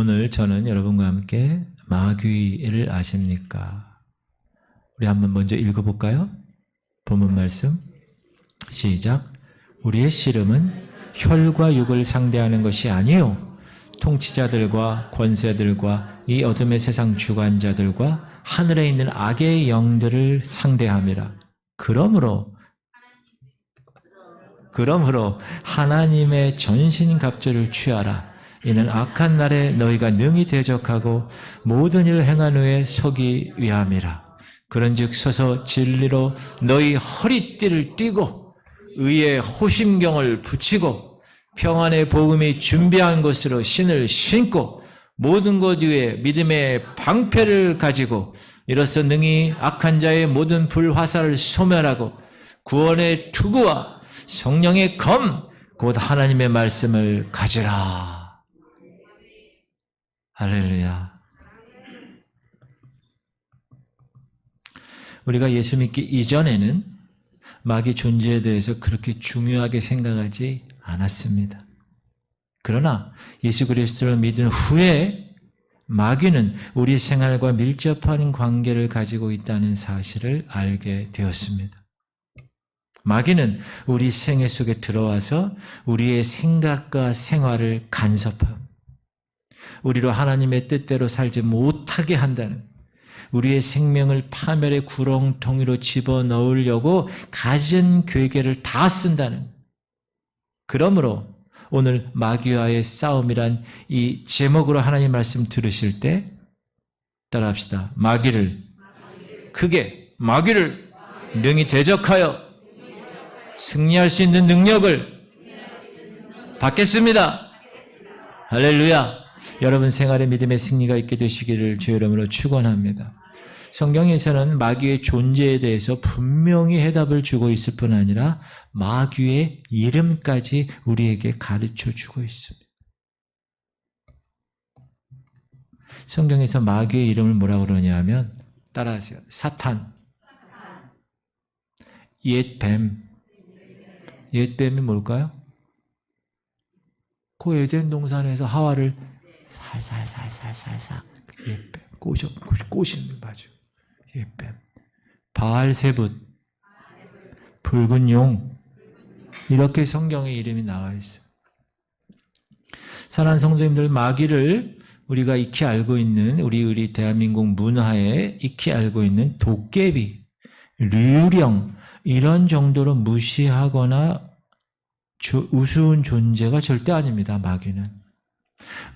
오늘 저는 여러분과 함께 마귀를 아십니까? 우리 한번 먼저 읽어볼까요? 본문 말씀 시작. 우리의 씨름은 혈과 육을 상대하는 것이 아니요 통치자들과 권세들과 이 어둠의 세상 주관자들과 하늘에 있는 악의 영들을 상대함이라. 그러므로 하나님의 전신갑주를 취하라. 이는 악한 날에 너희가 능히 대적하고 모든 일을 행한 후에 서기 위함이라. 그런즉 서서 진리로 너희 허리띠를 띠고 의의 호심경을 붙이고 평안의 복음이 준비한 것으로 신을 신고 모든 것 위에 믿음의 방패를 가지고 이로써 능히 악한 자의 모든 불화살을 소멸하고 구원의 투구와 성령의 검 곧 하나님의 말씀을 가지라. 할렐루야. 우리가 예수 믿기 이전에는 마귀 존재에 대해서 그렇게 중요하게 생각하지 않았습니다. 그러나 예수 그리스도를 믿은 후에 마귀는 우리 생활과 밀접한 관계를 가지고 있다는 사실을 알게 되었습니다. 마귀는 우리 생애 속에 들어와서 우리의 생각과 생활을 간섭하고 우리로 하나님의 뜻대로 살지 못하게 한다는, 우리의 생명을 파멸의 구렁텅이로 집어넣으려고 가진 괴계를 다 쓴다는. 그러므로 오늘 마귀와의 싸움이란 이 제목으로 하나님 말씀 들으실 때 따라합시다. 마귀를 능히 대적하여 승리할 수 있는 능력을 받겠습니다. 할렐루야. 여러분 생활의 믿음의 승리가 있게 되시기를 주의 이름으로 축원합니다. 성경에서는 마귀의 존재에 대해서 분명히 해답을 주고 있을 뿐 아니라 마귀의 이름까지 우리에게 가르쳐 주고 있습니다. 성경에서 마귀의 이름을 뭐라고 그러냐 하면 따라하세요. 사탄, 옛뱀. 옛뱀이 뭘까요? 그 에덴 동산에서 하와를 살살살살살살 옛뱀 꼬시는 맞아요. 옛뱀. 바알세붓, 붉은 용, 이렇게 성경에 이름이 나와 있어요. 사랑하는 성도님들, 마귀를 우리가 익히 알고 있는 우리 대한민국 문화에 익히 알고 있는 도깨비, 류령 이런 정도로 무시하거나 우스운 존재가 절대 아닙니다.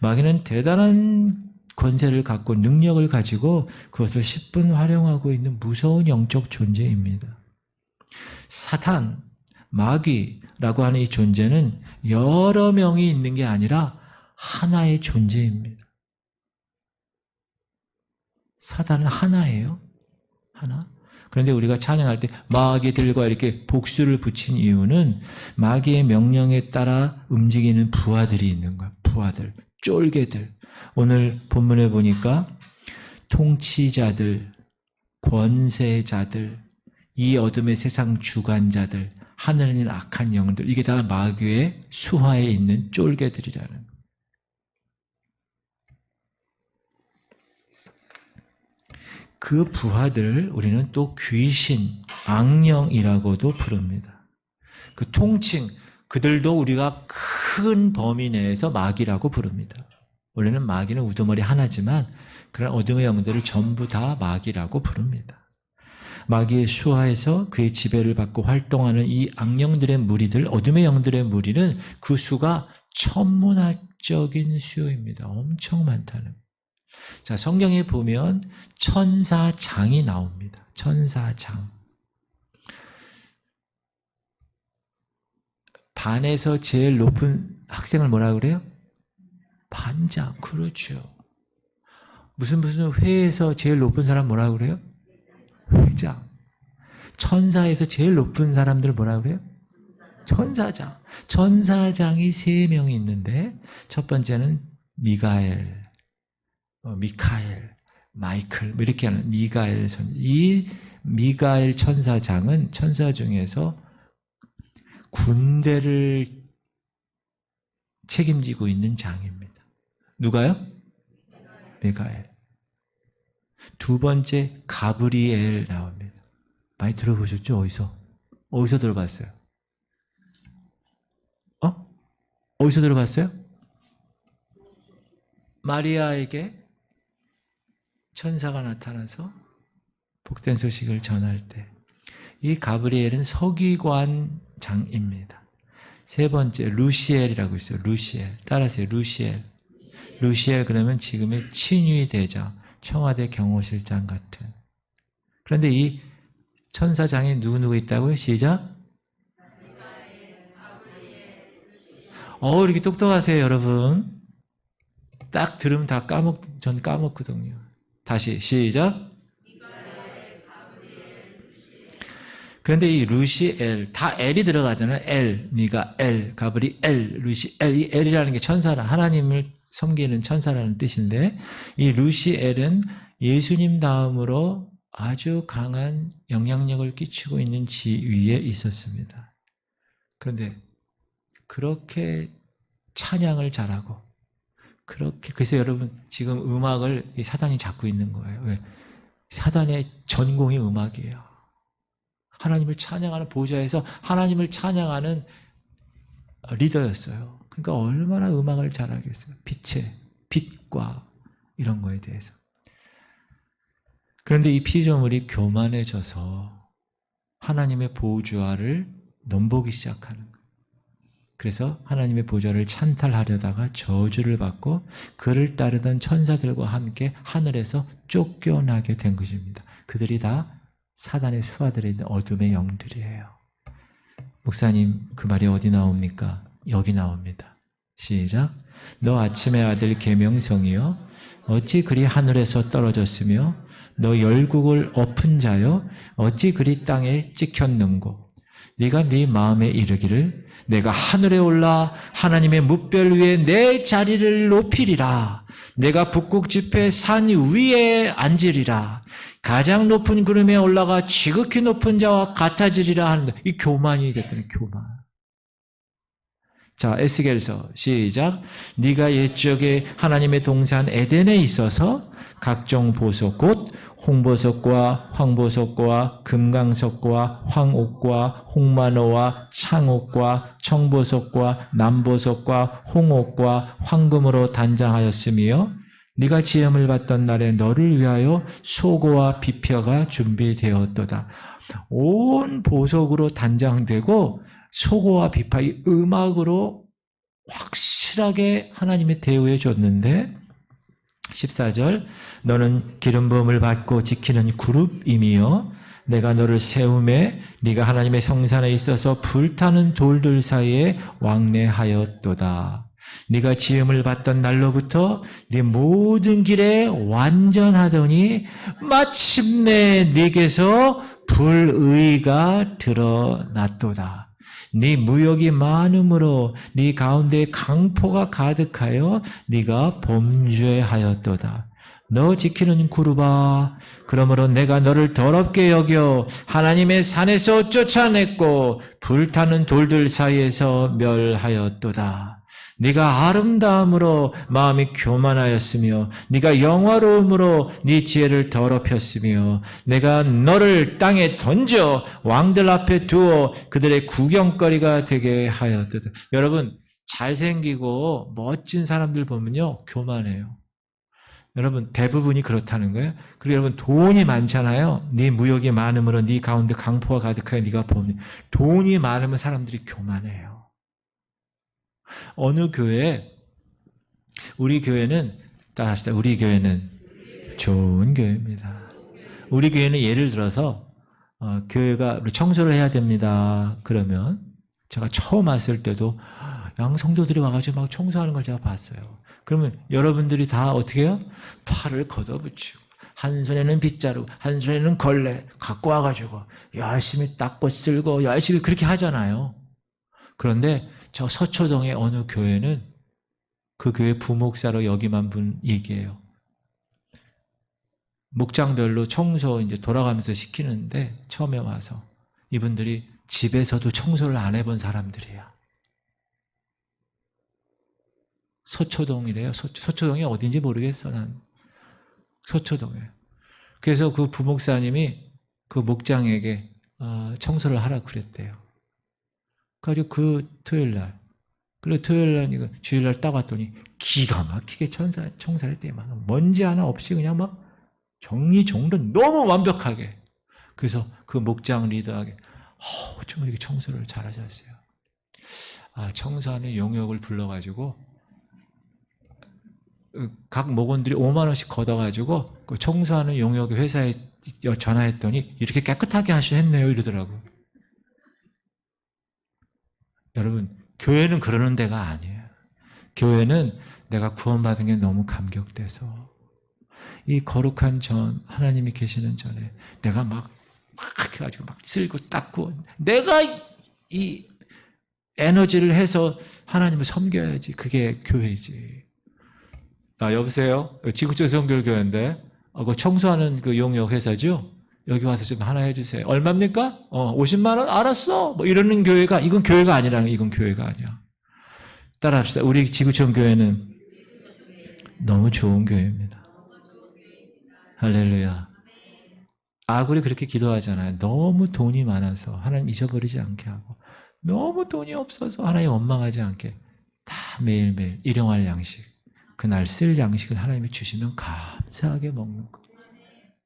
마귀는 대단한 권세를 갖고 능력을 가지고 그것을 10분 활용하고 있는 무서운 영적 존재입니다. 사탄, 마귀라고 하는 이 존재는 여러 명이 있는 게 아니라 하나의 존재입니다. 사탄은 하나예요. 하나. 그런데 우리가 찬양할 때 마귀들과 이렇게 복수를 붙인 이유는 마귀의 명령에 따라 움직이는 부하들이 있는 거예요. 부하들, 쫄개들. 오늘 본문에 보니까 통치자들, 권세자들, 이 어둠의 세상 주관자들, 하늘에 있는 악한 영들, 이게 다 마귀의 수하에 있는 쫄개들이라는 거예요. 그 부하들을 우리는 또 귀신, 악령이라고도 부릅니다. 그 통칭, 그들도 우리가 큰 범위 내에서 마귀라고 부릅니다. 원래는 마귀는 우두머리 하나지만 그런 어둠의 영들을 전부 다 마귀라고 부릅니다. 마귀의 수하에서 그의 지배를 받고 활동하는 이 악령들의 무리들, 어둠의 영들의 무리는 그 수가 천문학적인 수요입니다. 엄청 많다는. 자, 성경에 보면 천사장이 나옵니다. 천사장. 반에서 제일 높은 학생을 뭐라 그래요? 반장. 그렇죠. 무슨 회에서 제일 높은 사람 뭐라 그래요? 회장. 천사에서 제일 높은 사람들 뭐라 그래요? 천사장. 천사장이 3명이 있는데 첫 번째는 미카엘, 마이클 이렇게 하는 미가엘 선지. 이 미가엘 천사장은 천사 중에서 군대를 책임지고 있는 장입니다. 누가요? 미가엘. 두 번째 가브리엘 나옵니다. 많이 들어보셨죠? 어디서 들어봤어요? 어디서 들어봤어요? 마리아에게 천사가 나타나서 복된 소식을 전할 때, 이 가브리엘은 서기관장입니다. 세 번째 루시엘이라고 있어요. 루시엘. 따라하세요. 루시엘. 루시엘 그러면 지금의 친위대장, 청와대 경호실장 같은. 그런데 이 천사장에 누구 있다고요? 시작. 이렇게 똑똑하세요, 여러분. 딱 들으면 전 까먹거든요. 다시 시작. 그런데 이 루시엘, 다 L이 들어가잖아요. 미가엘, 가브리엘, 루시엘. 이 L이라는 게 천사라, 하나님을 섬기는 천사라는 뜻인데, 이 루시엘은 예수님 다음으로 아주 강한 영향력을 끼치고 있는 지위에 있었습니다. 그런데 그렇게 찬양을 잘하고, 그래서 여러분 지금 음악을 사단이 잡고 있는 거예요. 왜? 사단의 전공이 음악이에요. 하나님을 찬양하는 보좌에서 하나님을 찬양하는 리더였어요. 그러니까 얼마나 음악을 잘하겠어요. 빛과 이런 거에 대해서. 그런데 이 피조물이 교만해져서 하나님의 보좌를 넘보기 시작하는 거예요. 그래서 하나님의 보좌를 찬탈하려다가 저주를 받고 그를 따르던 천사들과 함께 하늘에서 쫓겨나게 된 것입니다. 그들이 다 사단의 수하들에 있는 어둠의 영들이에요. 목사님, 그 말이 어디 나옵니까? 여기 나옵니다. 시작. 너 아침의 아들 계명성이여, 어찌 그리 하늘에서 떨어졌으며 너 열국을 엎은 자여, 어찌 그리 땅에 찍혔는고. 네가 네 마음에 이르기를 내가 하늘에 올라 하나님의 뭇별 위에 내 자리를 높이리라. 내가 북극 지폐 산 위에 앉으리라. 가장 높은 구름에 올라가 지극히 높은 자와 같아지리라 하는데, 이 교만이 됐더니 교만. 자, 에스겔서 시작. 네가 옛적에 하나님의 동산 에덴에 있어서 각종 보석 곧 홍보석과 황보석과 금강석과 황옥과 홍만호와 창옥과 청보석과 남보석과 홍옥과 황금으로 단장하였으며 네가 지음을 받던 날에 너를 위하여 소고와 비표가 준비되었도다. 온 보석으로 단장되고 소고와 비파, 이 음악으로 확실하게 하나님의 대우해 줬는데, 14절, 너는 기름 부음을 받고 지키는 그룹이며 내가 너를 세우매 네가 하나님의 성산에 있어서 불타는 돌들 사이에 왕래하였도다. 네가 지음을 받던 날로부터 네 모든 길에 완전하더니 마침내 네게서 불의가 드러났도다. 네 무역이 많음으로 네 가운데 강포가 가득하여 네가 범죄하였도다. 너 지키는 그룹아, 그러므로 내가 너를 더럽게 여겨 하나님의 산에서 쫓아냈고 불타는 돌들 사이에서 멸하였도다. 네가 아름다움으로 마음이 교만하였으며 네가 영화로움으로 네 지혜를 더럽혔으며 내가 너를 땅에 던져 왕들 앞에 두어 그들의 구경거리가 되게 하였도다. 여러분, 잘생기고 멋진 사람들 보면요, 교만해요. 여러분, 대부분이 그렇다는 거예요. 그리고 여러분, 돈이 많잖아요. 네 무역이 많음으로 네 가운데 강포가 가득하여 네가 보면, 돈이 많으면 사람들이 교만해요. 어느 교회, 우리 교회는, 따라합시다. 우리 교회는 좋은 교회입니다. 우리 교회는 예를 들어서 교회가 청소를 해야 됩니다. 그러면 제가 처음 왔을 때도 양성도들이 와가지고 막 청소하는 걸 제가 봤어요. 그러면 여러분들이 다 어떻게 해요? 팔을 걷어붙이고 한 손에는 빗자루, 한 손에는 걸레 갖고 와가지고 열심히 닦고 쓸고 열심히 그렇게 하잖아요. 그런데 저 서초동의 어느 교회는 그 교회 부목사로 역임한 분 얘기해요. 목장별로 청소 이제 돌아가면서 시키는데 처음에 와서 이분들이 집에서도 청소를 안 해본 사람들이야. 서초동이래요. 서초동이 어딘지 모르겠어, 난. 서초동에. 그래서 그 부목사님이 그 목장에게 청소를 하라 그랬대요. 그래가지고 그 토요일날, 그리고 토요일날 이거 주일날 딱 왔더니 기가 막히게 청소를 했대요. 막 먼지 하나 없이 그냥 막 정리정돈 너무 완벽하게. 그래서 그 목장 리더에게 어쩜 이렇게 청소를 잘하셨어요. 청소하는 용역을 불러가지고 각 목원들이 5만 원씩 걷어가지고 그 청소하는 용역 회사에 전화했더니 이렇게 깨끗하게 하셨네요 이러더라고요. 여러분, 교회는 그러는 데가 아니에요. 교회는 내가 구원받은 게 너무 감격돼서 이 거룩한 전, 하나님이 계시는 전에 내가 막 해가지고 막 쓸고 닦고 내가 이 에너지를 해서 하나님을 섬겨야지. 그게 교회지. 여보세요? 지구촌 성결교회인데 그 청소하는 그 용역 회사죠? 여기 와서 좀 하나 해주세요. 얼마입니까? 50만 원? 알았어. 뭐 이러는 교회가, 이건 교회가 아니라는, 이건 교회가 아니야. 따라합시다. 우리 지구촌 교회는 너무 좋은 교회입니다. 할렐루야. 아굴이 그렇게 기도하잖아요. 너무 돈이 많아서 하나님 잊어버리지 않게 하고, 너무 돈이 없어서 하나님 원망하지 않게 다 매일매일 일용할 양식, 그날 쓸 양식을 하나님이 주시면 감사하게 먹는 거.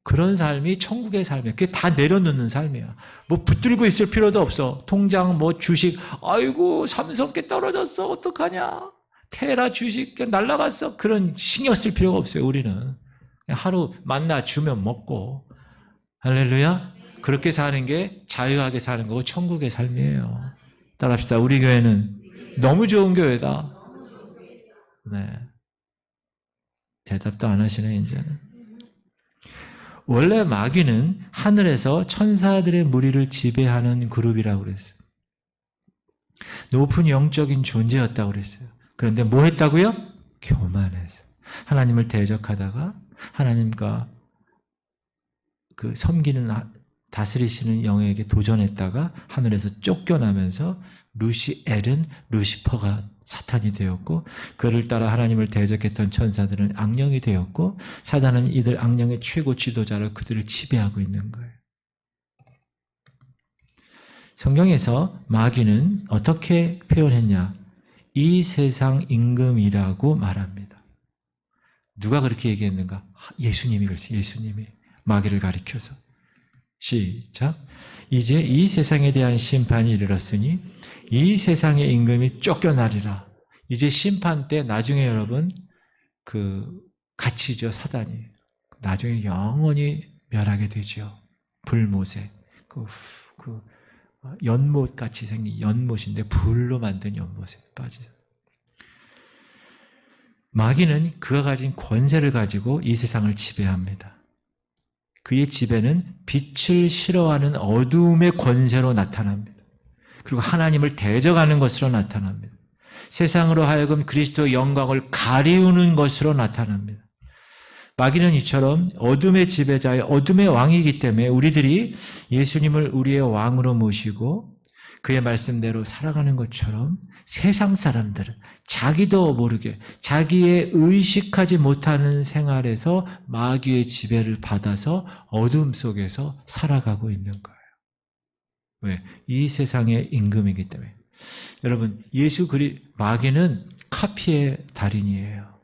그런 삶이 천국의 삶이야. 그게 다 내려놓는 삶이야. 뭐 붙들고 있을 필요도 없어. 통장, 뭐 주식, 아이고 삼성께 떨어졌어 어떡하냐, 테라 주식 날라갔어, 그런 신경 쓸 필요가 없어요. 우리는 그냥 하루 만나 주면 먹고. 할렐루야. 그렇게 사는 게 자유하게 사는 거고 천국의 삶이에요. 따라합시다. 우리 교회는 너무 좋은 교회다. 네. 대답도 안 하시네 이제는. 원래 마귀는 하늘에서 천사들의 무리를 지배하는 그룹이라고 그랬어요. 높은 영적인 존재였다고 그랬어요. 그런데 뭐 했다고요? 교만해서. 하나님을 대적하다가 하나님과 그 섬기는 다스리시는 영에게 도전했다가 하늘에서 쫓겨나면서 루시엘은 루시퍼가 사탄이 되었고, 그를 따라 하나님을 대적했던 천사들은 악령이 되었고, 사단은 이들 악령의 최고 지도자로 그들을 지배하고 있는 거예요. 성경에서 마귀는 어떻게 표현했냐? 이 세상 임금이라고 말합니다. 누가 그렇게 얘기했는가? 예수님이 그랬어요. 예수님이 마귀를 가리켜서. 시작. 이제 이 세상에 대한 심판이 이르렀으니 이 세상의 임금이 쫓겨나리라. 이제 심판 때 나중에 여러분 그 갇히죠. 사단이. 나중에 영원히 멸하게 되죠. 불못에 그 연못 같이 생긴 연못인데 불로 만든 연못에 빠지죠. 마귀는 그가 가진 권세를 가지고 이 세상을 지배합니다. 그의 지배는 빛을 싫어하는 어두움의 권세로 나타납니다. 그리고 하나님을 대적하는 것으로 나타납니다. 세상으로 하여금 그리스도의 영광을 가리우는 것으로 나타납니다. 마귀는 이처럼 어둠의 지배자의 어둠의 왕이기 때문에 우리들이 예수님을 우리의 왕으로 모시고 그의 말씀대로 살아가는 것처럼 세상 사람들은 자기도 모르게 자기의 의식하지 못하는 생활에서 마귀의 지배를 받아서 어둠 속에서 살아가고 있는 거예요. 왜? 이 세상의 임금이기 때문에. 여러분, 마귀는 카피의 달인이에요.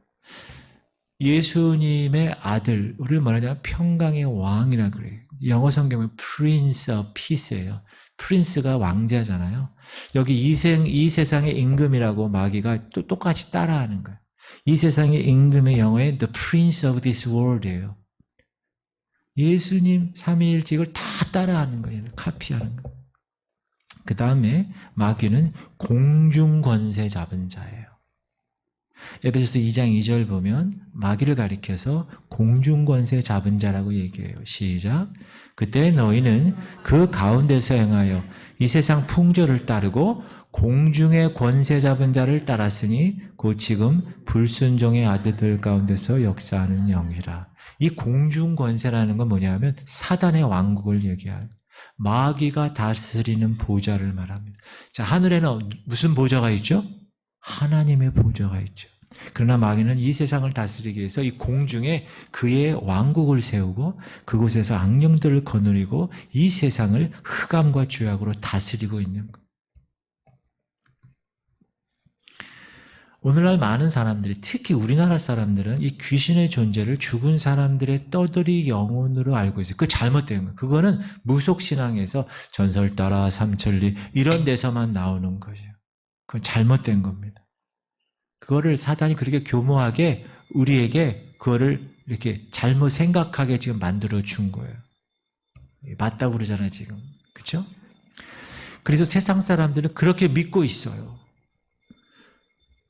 예수님의 아들, 우리를 말하자면 평강의 왕이라 그래요. 영어 성경은 Prince of Peace예요. 프린스가 왕자잖아요. 여기 이 세상의 임금이라고 마귀가 또 똑같이 따라하는 거예요. 이 세상의 임금의 영어에 The Prince of this world예요. 예수님 삼위일직을 다 따라하는 거예요. 카피하는 거예요. 그 다음에 마귀는 공중권세 잡은 자예요. 에베소서 2장 2절 보면 마귀를 가리켜서 공중권세 잡은 자라고 얘기해요. 시작. 그때 너희는 그 가운데서 행하여 이 세상 풍조를 따르고 공중의 권세 잡은 자를 따랐으니 곧 지금 불순종의 아들들 가운데서 역사하는 영이라. 이 공중권세라는 건 뭐냐면 사단의 왕국을 얘기해요. 마귀가 다스리는 보좌를 말합니다. 자, 하늘에는 무슨 보좌가 있죠? 하나님의 보좌가 있죠. 그러나 마귀는 이 세상을 다스리기 위해서 이 공중에 그의 왕국을 세우고 그곳에서 악령들을 거느리고 이 세상을 흑암과 죄악으로 다스리고 있는 것. 오늘날 많은 사람들이, 특히 우리나라 사람들은 이 귀신의 존재를 죽은 사람들의 떠돌이 영혼으로 알고 있어요. 그거 잘못된 거예요. 그거는 무속신앙에서 전설 따라 삼천리 이런 데서만 나오는 거죠. 그건 잘못된 겁니다. 그거를 사단이 그렇게 교모하게 우리에게 그거를 이렇게 잘못 생각하게 지금 만들어 준 거예요. 맞다고 그러잖아요, 지금. 그렇죠? 그래서 세상 사람들은 그렇게 믿고 있어요.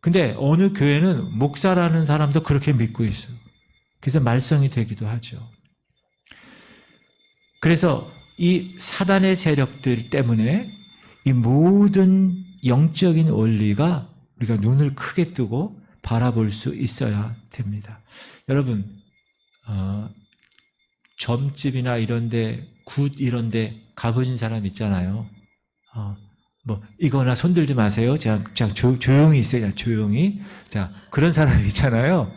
근데 어느 교회는 목사라는 사람도 그렇게 믿고 있어요. 그래서 말썽이 되기도 하죠. 그래서 이 사단의 세력들 때문에 이 모든 영적인 원리가 우리가 눈을 크게 뜨고 바라볼 수 있어야 됩니다. 여러분, 점집이나 이런데, 굿 이런데 가보신 사람 있잖아요. 뭐 이거나 손들지 마세요. 자, 조용히 있어요. 조용히. 자, 그런 사람이 있잖아요.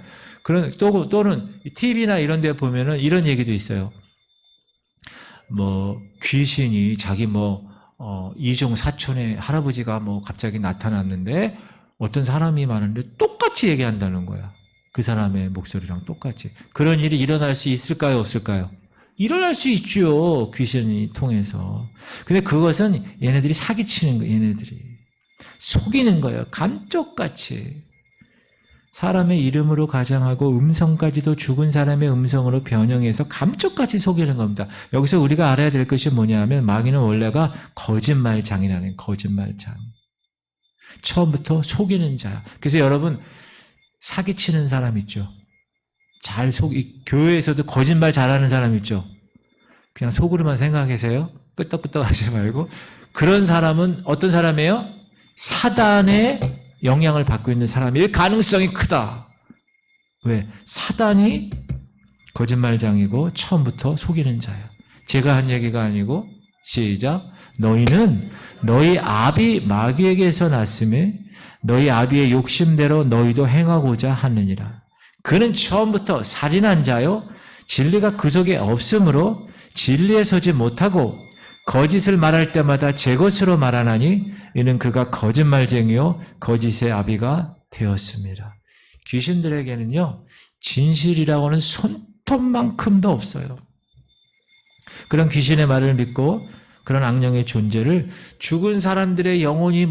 또는 TV나 이런 데 보면은 이런 얘기도 있어요. 뭐 귀신이 자기 이종 사촌의 할아버지가 갑자기 나타났는데 어떤 사람이 많은데 똑같이 얘기한다는 거야. 그 사람의 목소리랑 똑같이. 그런 일이 일어날 수 있을까요? 없을까요? 일어날 수 있죠. 귀신이 통해서. 근데 그것은 얘네들이 사기치는 거예요. 얘네들이. 속이는 거예요. 감쪽같이. 사람의 이름으로 가장하고 음성까지도 죽은 사람의 음성으로 변형해서 감쪽같이 속이는 겁니다. 여기서 우리가 알아야 될 것이 뭐냐면 마귀는 원래가 거짓말장이라는 거짓말장. 처음부터 속이는 자야. 그래서 여러분 사기치는 사람 있죠. 교회에서도 거짓말 잘하는 사람 있죠. 그냥 속으로만 생각하세요. 끄떡끄떡 하지 말고. 그런 사람은 어떤 사람이에요? 사단의 영향을 받고 있는 사람일 가능성이 크다. 왜? 사단이 거짓말장이고 처음부터 속이는 자야. 제가 한 얘기가 아니고 시작. 너희는 너희 아비 마귀에게서 났음에 너희 아비의 욕심대로 너희도 행하고자 하느니라. 그는 처음부터 살인한 자요 진리가 그 속에 없으므로 진리에 서지 못하고 거짓을 말할 때마다 제 것으로 말하나니 이는 그가 거짓말쟁이요 거짓의 아비가 되었습니다. 귀신들에게는요 진실이라고는 손톱만큼도 없어요. 그런 귀신의 말을 믿고 그런 악령의 존재를 죽은 사람들의 영혼이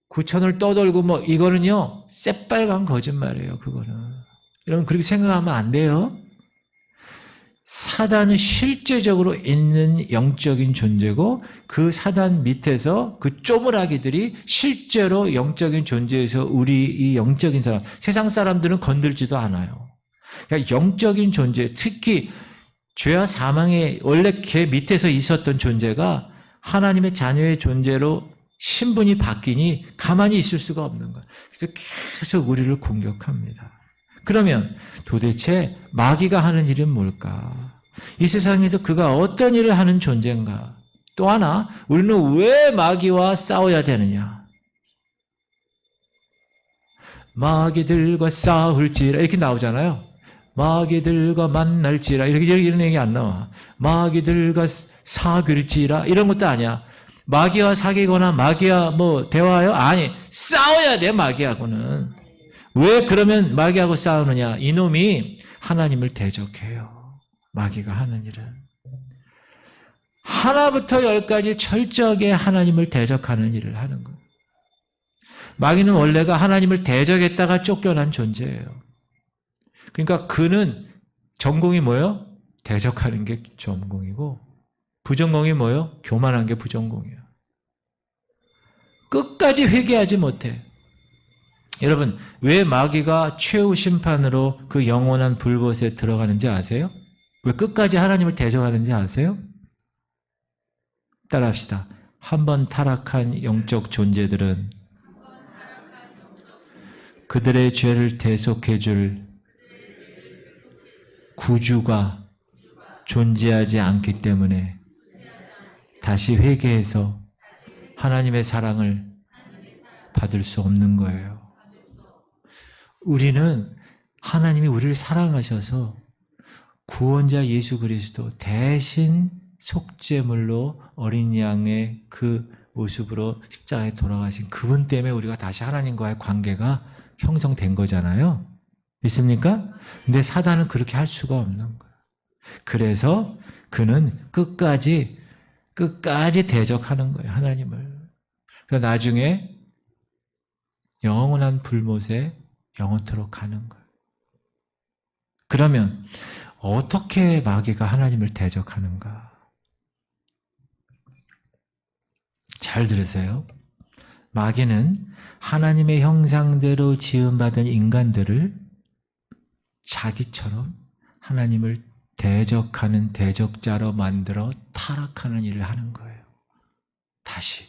구천을 떠돌고 이거는요 새빨간 거짓말이에요. 그거는 여러분 그렇게 생각하면 안 돼요. 사단은 실제적으로 있는 영적인 존재고 그 사단 밑에서 그 쪼무라기들이 실제로 영적인 존재에서 우리 이 영적인 사람, 세상 사람들은 건들지도 않아요. 그러니까 영적인 존재, 특히 죄와 사망의 원래 걔 밑에서 있었던 존재가 하나님의 자녀의 존재로 신분이 바뀌니 가만히 있을 수가 없는 거예요. 그래서 계속 우리를 공격합니다. 그러면 도대체 마귀가 하는 일은 뭘까? 이 세상에서 그가 어떤 일을 하는 존재인가? 또 하나, 우리는 왜 마귀와 싸워야 되느냐? 마귀들과 싸울지라 이렇게 나오잖아요. 마귀들과 만날지라 이런 얘기 안 나와. 마귀들과 사귈지라 이런 것도 아니야. 마귀와 사귀거나 마귀와 대화해요? 아니, 싸워야 돼, 마귀하고는. 왜 그러면 마귀하고 싸우느냐? 이놈이 하나님을 대적해요. 마귀가 하는 일은. 하나부터 열까지 철저하게 하나님을 대적하는 일을 하는 거예요. 마귀는 원래가 하나님을 대적했다가 쫓겨난 존재예요. 그러니까 그는 전공이 뭐예요? 대적하는 게 전공이고 부전공이 뭐예요? 교만한 게 부전공이에요. 끝까지 회개하지 못해. 여러분, 왜 마귀가 최후 심판으로 그 영원한 불못에 들어가는지 아세요? 왜 끝까지 하나님을 대적하는지 아세요? 따라합시다. 한번 타락한 영적 존재들은 그들의 죄를 대속해 줄 구주가 존재하지 않기 때문에 다시 회개해서 하나님의 사랑을 받을 수 없는 거예요. 우리는 하나님이 우리를 사랑하셔서 구원자 예수 그리스도 대신 속죄물로 어린 양의 그 모습으로 십자가에 돌아가신 그분 때문에 우리가 다시 하나님과의 관계가 형성된 거잖아요. 있습니까? 근데 사단은 그렇게 할 수가 없는 거예요. 그래서 그는 끝까지 대적하는 거예요, 하나님을. 그래서 나중에 영원한 불못에 영원토록 가는 거예요. 그러면 어떻게 마귀가 하나님을 대적하는가? 잘 들으세요. 마귀는 하나님의 형상대로 지음받은 인간들을 자기처럼 하나님을 대적하는 대적자로 만들어 타락하는 일을 하는 거예요. 다시.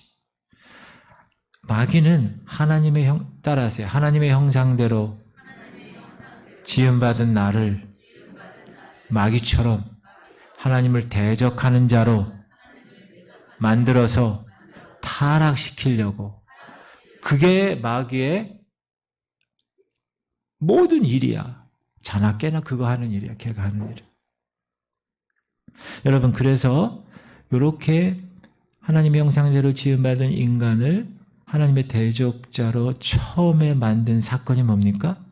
마귀는 따라하세요. 하나님의 형상대로 지음받은 나를 마귀처럼 하나님을 대적하는 자로 만들어서 타락시키려고. 그게 마귀의 모든 일이야. 자나 깨나 그거 하는 일이야. 걔가 하는 일이야. 여러분, 그래서 이렇게 하나님의 형상대로 지음받은 인간을 하나님의 대적자로 처음에 만든 사건이 뭡니까?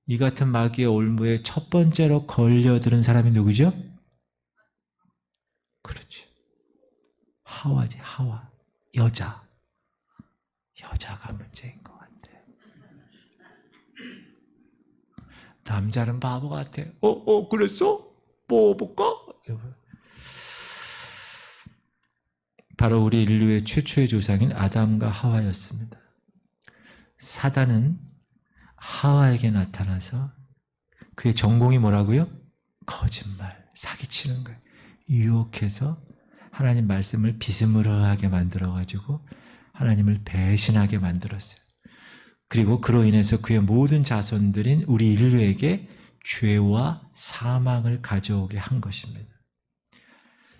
이 같은 마귀의 올무에 첫 번째로 걸려들은 사람이 누구죠? 그렇지. 하와지, 하와. 여자가 문제인 것 같아. 남자는 바보 같아. 그랬어? 뽑아볼까? 바로 우리 인류의 최초의 조상인 아담과 하와였습니다. 사단은 하와에게 나타나서 그의 전공이 뭐라고요? 거짓말, 사기치는 거예요. 유혹해서 하나님 말씀을 비스무리하게 만들어가지고 하나님을 배신하게 만들었어요. 그리고 그로 인해서 그의 모든 자손들인 우리 인류에게 죄와 사망을 가져오게 한 것입니다.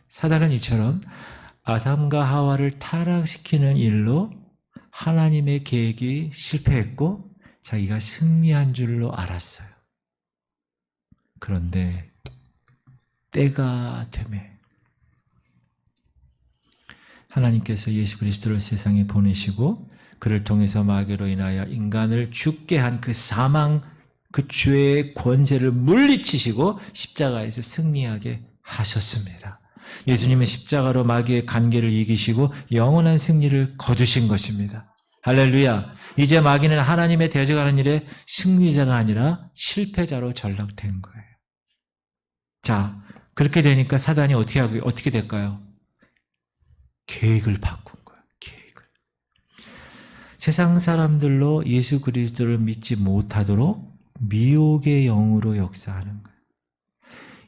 사단은 이처럼 아담과 하와를 타락시키는 일로 하나님의 계획이 실패했고 자기가 승리한 줄로 알았어요. 그런데 때가 되매 하나님께서 예수 그리스도를 세상에 보내시고 그를 통해서 마귀로 인하여 인간을 죽게 한 그 사망, 그 죄의 권세를 물리치시고 십자가에서 승리하게 하셨습니다. 예수님은 십자가로 마귀의 관계를 이기시고 영원한 승리를 거두신 것입니다. 할렐루야. 이제 마귀는 하나님의 대적하는 일에 승리자가 아니라 실패자로 전락된 거예요. 자, 그렇게 되니까 사단이 어떻게 될까요? 계획을 바꾼 거예요. 계획을. 세상 사람들로 예수 그리스도를 믿지 못하도록 미혹의 영으로 역사하는 거예요.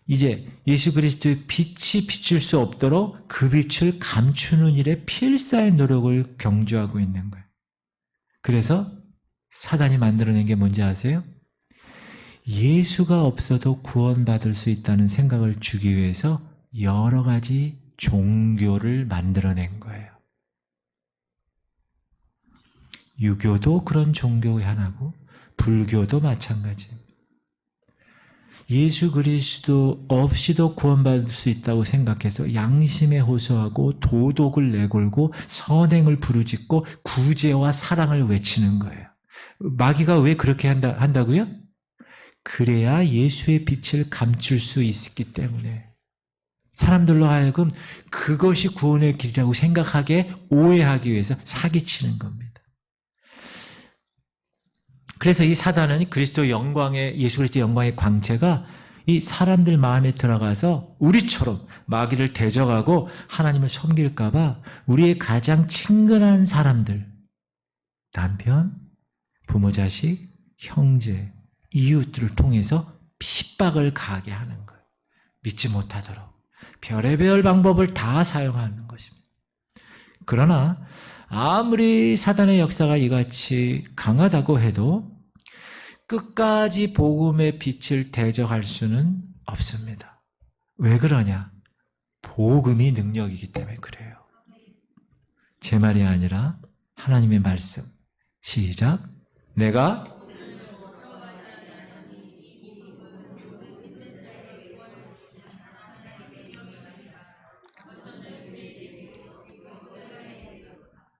이제 예수 그리스도의 빛이 비출 수 없도록 그 빛을 감추는 일에 필사의 노력을 경주하고 있는 거예요. 그래서 사단이 만들어낸 게 뭔지 아세요? 예수가 없어도 구원받을 수 있다는 생각을 주기 위해서 여러 가지 종교를 만들어낸 거예요. 유교도 그런 종교의 하나고 불교도 마찬가지입니다. 예수 그리스도 없이도 구원받을 수 있다고 생각해서 양심에 호소하고 도덕을 내걸고 선행을 부르짖고 구제와 사랑을 외치는 거예요. 마귀가 왜 그렇게 한다고요? 그래야 예수의 빛을 감출 수 있기 때문에 사람들로 하여금 그것이 구원의 길이라고 생각하게 오해하기 위해서 사기치는 겁니다. 그래서 이 사단은 예수 그리스도의 영광의 광채가 이 사람들 마음에 들어가서 우리처럼 마귀를 대적하고 하나님을 섬길까 봐 우리의 가장 친근한 사람들, 남편, 부모, 자식, 형제, 이웃들을 통해서 핍박을 가하게 하는 거예요. 믿지 못하도록. 별의별 방법을 다 사용하는 것입니다. 그러나 아무리 사단의 역사가 이같이 강하다고 해도 끝까지 복음의 빛을 대적할 수는 없습니다. 왜 그러냐? 복음이 능력이기 때문에 그래요. 제 말이 아니라 하나님의 말씀. 시작. 내가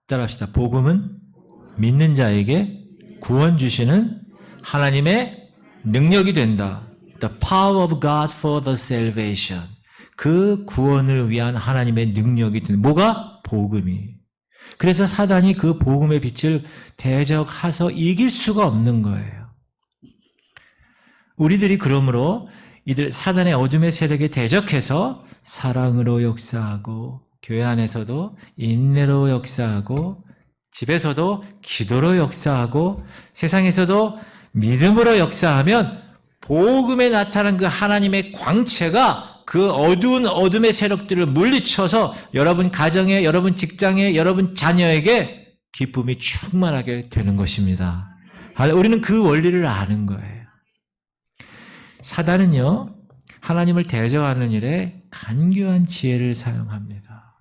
따라합시다. 복음은 믿는 자에게 구원 주시는 하나님의 능력이 된다. The power of God for the salvation. 그 구원을 위한 하나님의 능력이 된다. 뭐가? 복음이. 그래서 사단이 그 복음의 빛을 대적해서 이길 수가 없는 거예요. 우리들이 그러므로 이들 사단의 어둠의 세력에 대적해서 사랑으로 역사하고 교회 안에서도 인내로 역사하고 집에서도 기도로 역사하고 세상에서도 믿음으로 역사하면 복음에 나타난 그 하나님의 광채가 그 어두운 어둠의 세력들을 물리쳐서 여러분 가정에, 여러분 직장에, 여러분 자녀에게 기쁨이 충만하게 되는 것입니다. 우리는 그 원리를 아는 거예요. 사단은요, 하나님을 대적하는 일에 간교한 지혜를 사용합니다.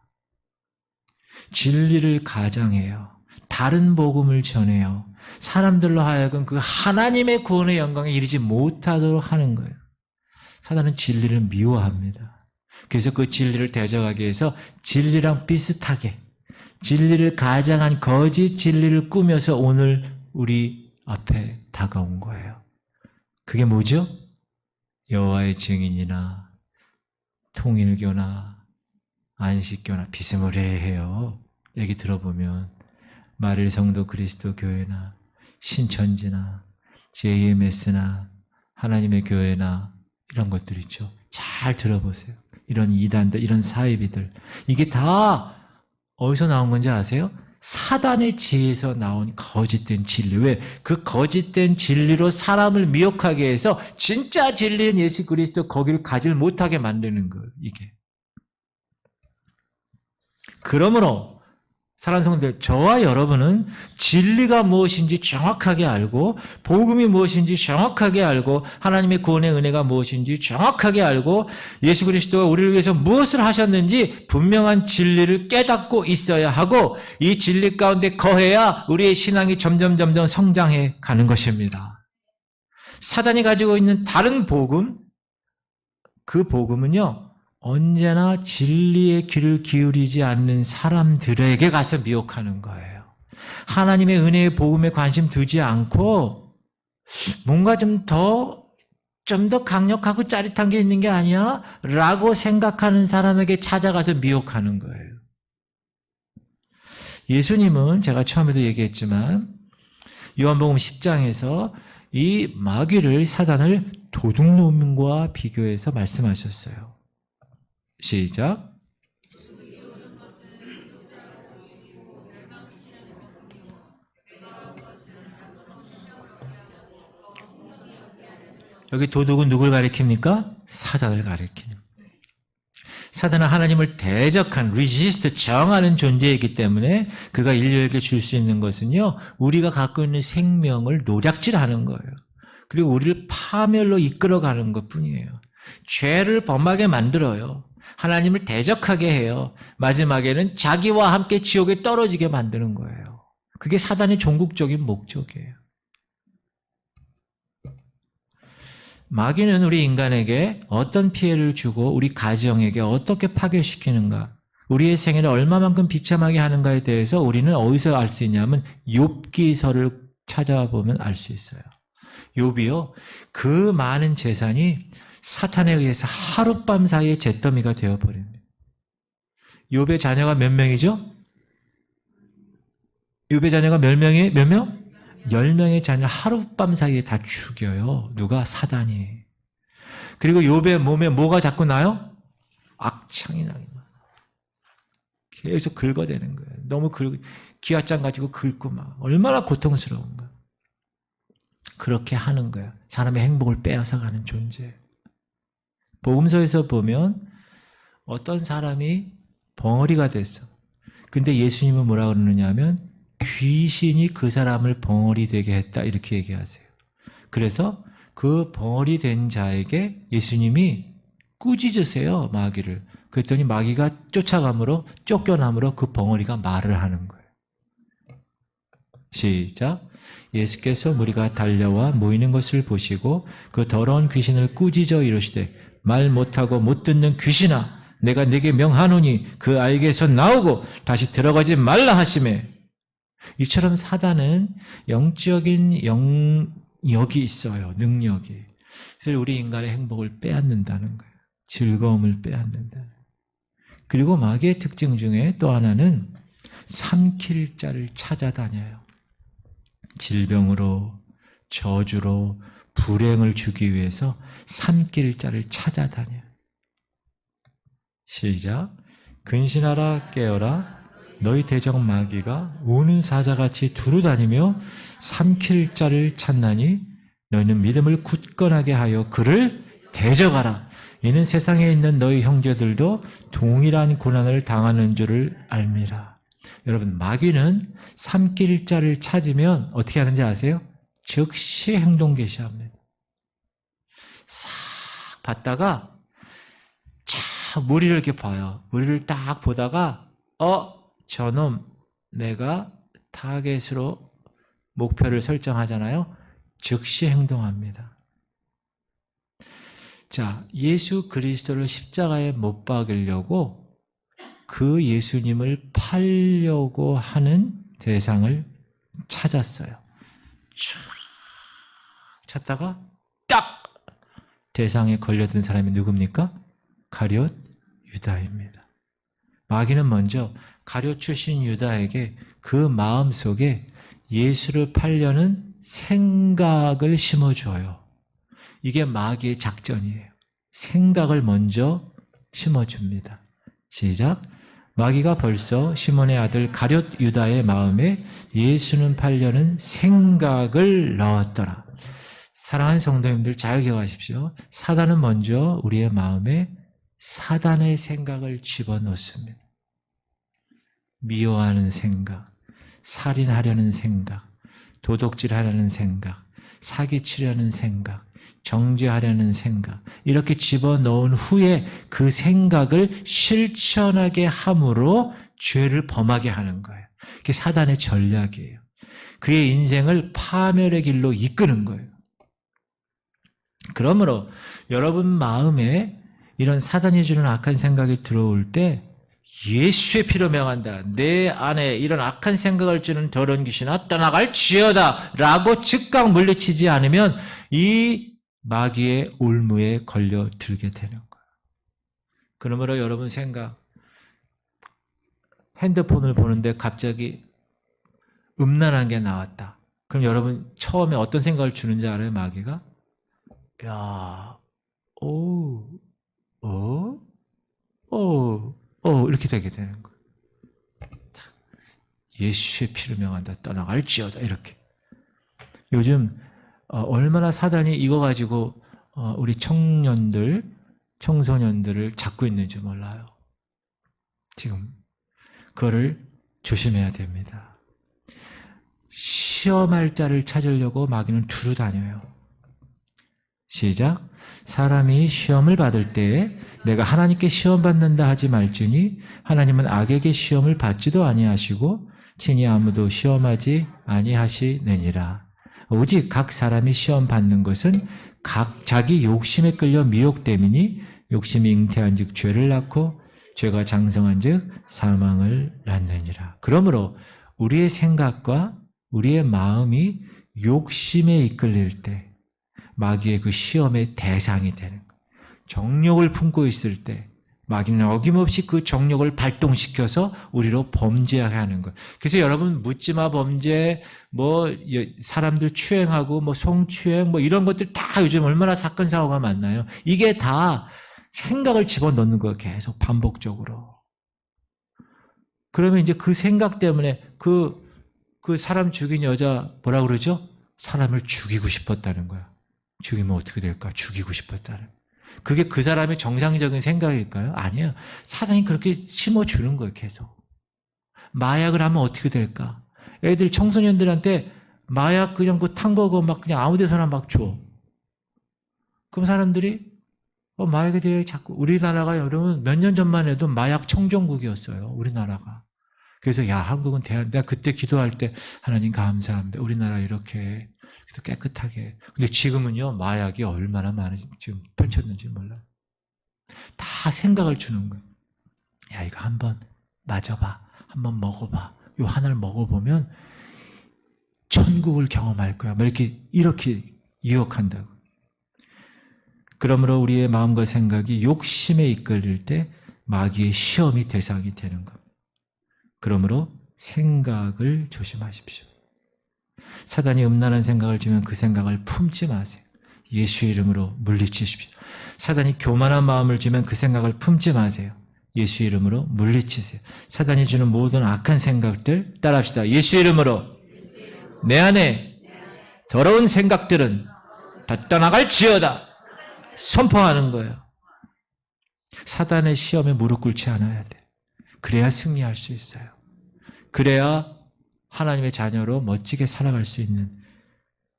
진리를 가장해요. 다른 복음을 전해요. 사람들로 하여금 그 하나님의 구원의 영광에 이르지 못하도록 하는 거예요. 사단은 진리를 미워합니다. 그래서 그 진리를 대적하기 위해서 진리랑 비슷하게 진리를 가장한 거짓 진리를 꾸며서 오늘 우리 앞에 다가온 거예요. 그게 뭐죠? 여호와의 증인이나 통일교나 안식교나 비스무리해요. 얘기 들어보면 마릴 성도 그리스도 교회나 신천지나 JMS나 하나님의 교회나 이런 것들 있죠. 잘 들어보세요. 이런 이단들, 이런 사이비들. 이게 다 어디서 나온 건지 아세요? 사단의 지혜에서 나온 거짓된 진리. 왜? 그 거짓된 진리로 사람을 미혹하게 해서 진짜 진리는 예수 그리스도 거기를 가지를 못하게 만드는 거예요. 이게. 그러므로 사랑하는 성도들, 저와 여러분은 진리가 무엇인지 정확하게 알고 복음이 무엇인지 정확하게 알고 하나님의 구원의 은혜가 무엇인지 정확하게 알고 예수 그리스도가 우리를 위해서 무엇을 하셨는지 분명한 진리를 깨닫고 있어야 하고 이 진리 가운데 거해야 우리의 신앙이 점점 성장해 가는 것입니다. 사단이 가지고 있는 다른 복음, 그 복음은요, 언제나 진리의 귀를 기울이지 않는 사람들에게 가서 미혹하는 거예요. 하나님의 은혜의 복음에 관심 두지 않고 뭔가 좀 더 강력하고 짜릿한 게 있는 게 아니야? 라고 생각하는 사람에게 찾아가서 미혹하는 거예요. 예수님은 제가 처음에도 얘기했지만 요한복음 10장에서 이 마귀를 사단을 도둑놈과 비교해서 말씀하셨어요. 시작. 여기 도둑은 누굴 가리킵니까? 사단을 가리키는. 사단은 하나님을 대적한, resist, 정하는 존재이기 때문에 그가 인류에게 줄 수 있는 것은요, 우리가 갖고 있는 생명을 노략질하는 거예요. 그리고 우리를 파멸로 이끌어가는 것뿐이에요. 죄를 범하게 만들어요. 하나님을 대적하게 해요. 마지막에는 자기와 함께 지옥에 떨어지게 만드는 거예요. 그게 사단의 종국적인 목적이에요. 마귀는 우리 인간에게 어떤 피해를 주고 우리 가정에게 어떻게 파괴시키는가, 우리의 생애를 얼마만큼 비참하게 하는가에 대해서 우리는 어디서 알 수 있냐면 욥기서를 찾아보면 알 수 있어요. 욥이요, 그 많은 재산이 사탄에 의해서 하룻밤 사이에 잿더미가 되어버립니다. 욥의 자녀가 몇 명이죠? 욥의 자녀가 몇 명? 10명의 자녀를 하룻밤 사이에 다 죽여요. 누가? 사단이. 그리고 욥의 몸에 뭐가 자꾸 나요? 악창이 나요. 계속 긁어대는 거예요. 너무 기아장 가지고 긁고 막. 얼마나 고통스러운가. 그렇게 하는 거예요. 사람의 행복을 빼앗아가는 존재. 복음서에서 보면 어떤 사람이 벙어리가 됐어. 근데 예수님은 뭐라 그러느냐 하면 귀신이 그 사람을 벙어리 되게 했다 이렇게 얘기하세요. 그래서 그 벙어리 된 자에게 예수님이 꾸짖으세요, 마귀를. 그랬더니 마귀가 쫓겨남으로 그 벙어리가 말을 하는 거예요. 시작. 예수께서 무리가 달려와 모이는 것을 보시고 그 더러운 귀신을 꾸짖어 이르시되 말 못하고 못 듣는 귀신아, 내가 네게 명하노니 그 아이에게서 나오고 다시 들어가지 말라 하시매 이처럼 사단은 영적인 영역이 있어요. 능력이. 그래서 우리 인간의 행복을 빼앗는다는 거예요. 즐거움을 빼앗는다. 그리고 마귀의 특징 중에 또 하나는 삼킬 자를 찾아다녀요. 질병으로, 저주로, 불행을 주기 위해서 삼킬 자를 찾아다녀요. 시작. 근신하라 깨어라 너희 대적 마귀가 우는 사자같이 두루다니며 삼킬 자를 찾나니 너희는 믿음을 굳건하게 하여 그를 대적하라. 이는 세상에 있는 너희 형제들도 동일한 고난을 당하는 줄을 알미라. 여러분, 마귀는 삼킬 자를 찾으면 어떻게 하는지 아세요? 즉시 행동 개시합니다. 싹 봤다가 무리를 이렇게 봐요. 무리를 딱 보다가 저놈 내가 타겟으로 목표를 설정하잖아요. 즉시 행동합니다. 자, 예수 그리스도를 십자가에 못 박으려고 그 예수님을 팔려고 하는 대상을 찾았어요. 쫙 찾다가 딱 대상에 걸려든 사람이 누굽니까? 가룟 유다입니다. 마귀는 먼저 가룟 출신 유다에게 그 마음속에 예수를 팔려는 생각을 심어줘요. 이게 마귀의 작전이에요. 생각을 먼저 심어줍니다. 시작. 마귀가 벌써 시몬의 아들 가룟 유다의 마음에 예수는 팔려는 생각을 넣었더라. 사랑하는 성도님들 잘 기억하십시오. 사단은 먼저 우리의 마음에 사단의 생각을 집어넣습니다. 미워하는 생각, 살인하려는 생각, 도둑질하려는 생각, 사기치려는 생각, 정죄하려는 생각, 이렇게 집어넣은 후에 그 생각을 실천하게 함으로 죄를 범하게 하는 거예요. 그게 사단의 전략이에요. 그의 인생을 파멸의 길로 이끄는 거예요. 그러므로 여러분 마음에 이런 사단이 주는 악한 생각이 들어올 때 예수의 피로 명한다. 내 안에 이런 악한 생각을 주는 더러운 귀신아 떠나갈지어다 라고 즉각 물리치지 않으면 이 마귀의 올무에 걸려들게 되는 거예요. 그러므로 여러분 생각, 핸드폰을 보는데 갑자기 음란한 게 나왔다. 그럼 여러분 처음에 어떤 생각을 주는지 알아요? 마귀가? 야, 이렇게 되게 되는 거예요. 예수의 피를 명한다. 떠나갈지어다. 이렇게. 요즘 얼마나 사단이 이거 가지고 우리 청년들, 청소년들을 잡고 있는지 몰라요. 지금 그거를 조심해야 됩니다. 시험할 자를 찾으려고 마귀는 두루 다녀요. 시작. 사람이 시험을 받을 때에 내가 하나님께 시험 받는다 하지 말지니 하나님은 악에게 시험을 받지도 아니하시고 친히 아무도 시험하지 아니하시느니라. 오직 각 사람이 시험 받는 것은 각 자기 욕심에 끌려 미혹됨이니 욕심이 잉태한 즉 죄를 낳고 죄가 장성한 즉 사망을 낳느니라. 그러므로 우리의 생각과 우리의 마음이 욕심에 이끌릴 때 마귀의 그 시험의 대상이 되는 거예요. 정욕을 품고 있을 때 마귀는 어김없이 그 정욕을 발동시켜서 우리로 범죄하게 하는 거예요. 그래서 여러분 묻지마 범죄, 사람들 추행하고 성추행 이런 것들 다 요즘 얼마나 사건 사고가 많나요? 이게 다 생각을 집어넣는 거예요. 계속 반복적으로. 그러면 이제 그 생각 때문에 그 사람 죽인 여자 뭐라 그러죠? 사람을 죽이고 싶었다는 거야. 죽이면 어떻게 될까? 죽이고 싶었다는. 그게 그 사람의 정상적인 생각일까요? 아니에요. 사단이 그렇게 심어주는 거예요, 계속. 마약을 하면 어떻게 될까? 애들, 청소년들한테 마약 그냥 탄 거고 그냥 아무 데서나 막 줘. 그럼 사람들이, 마약에 대해 자꾸, 우리나라가 여러분 몇 년 전만 해도 마약 청정국이었어요, 우리나라가. 그래서 한국은 내가 그때 기도할 때 하나님 감사합니다. 우리나라 이렇게 깨끗하게. 근데 지금은요, 마약이 얼마나 많이 지금 펼쳤는지 몰라요. 다 생각을 주는 거예요. 야, 이거 한번 맞아봐. 한번 먹어봐. 요 하나를 먹어보면 천국을 경험할 거야. 이렇게 유혹한다고. 그러므로 우리의 마음과 생각이 욕심에 이끌릴 때 마귀의 시험이 대상이 되는 겁니다. 그러므로 생각을 조심하십시오. 사단이 음란한 생각을 주면 그 생각을 품지 마세요. 예수의 이름으로 물리치십시오. 사단이 교만한 마음을 주면 그 생각을 품지 마세요. 예수의 이름으로 물리치세요. 사단이 주는 모든 악한 생각들 따라합시다. 예수의 이름으로 내 안에 더러운 생각들은 다 떠나갈지어다 선포하는 거예요. 사단의 시험에 무릎 꿇지 않아야 돼. 그래야 승리할 수 있어요. 그래야 하나님의 자녀로 멋지게 살아갈 수 있는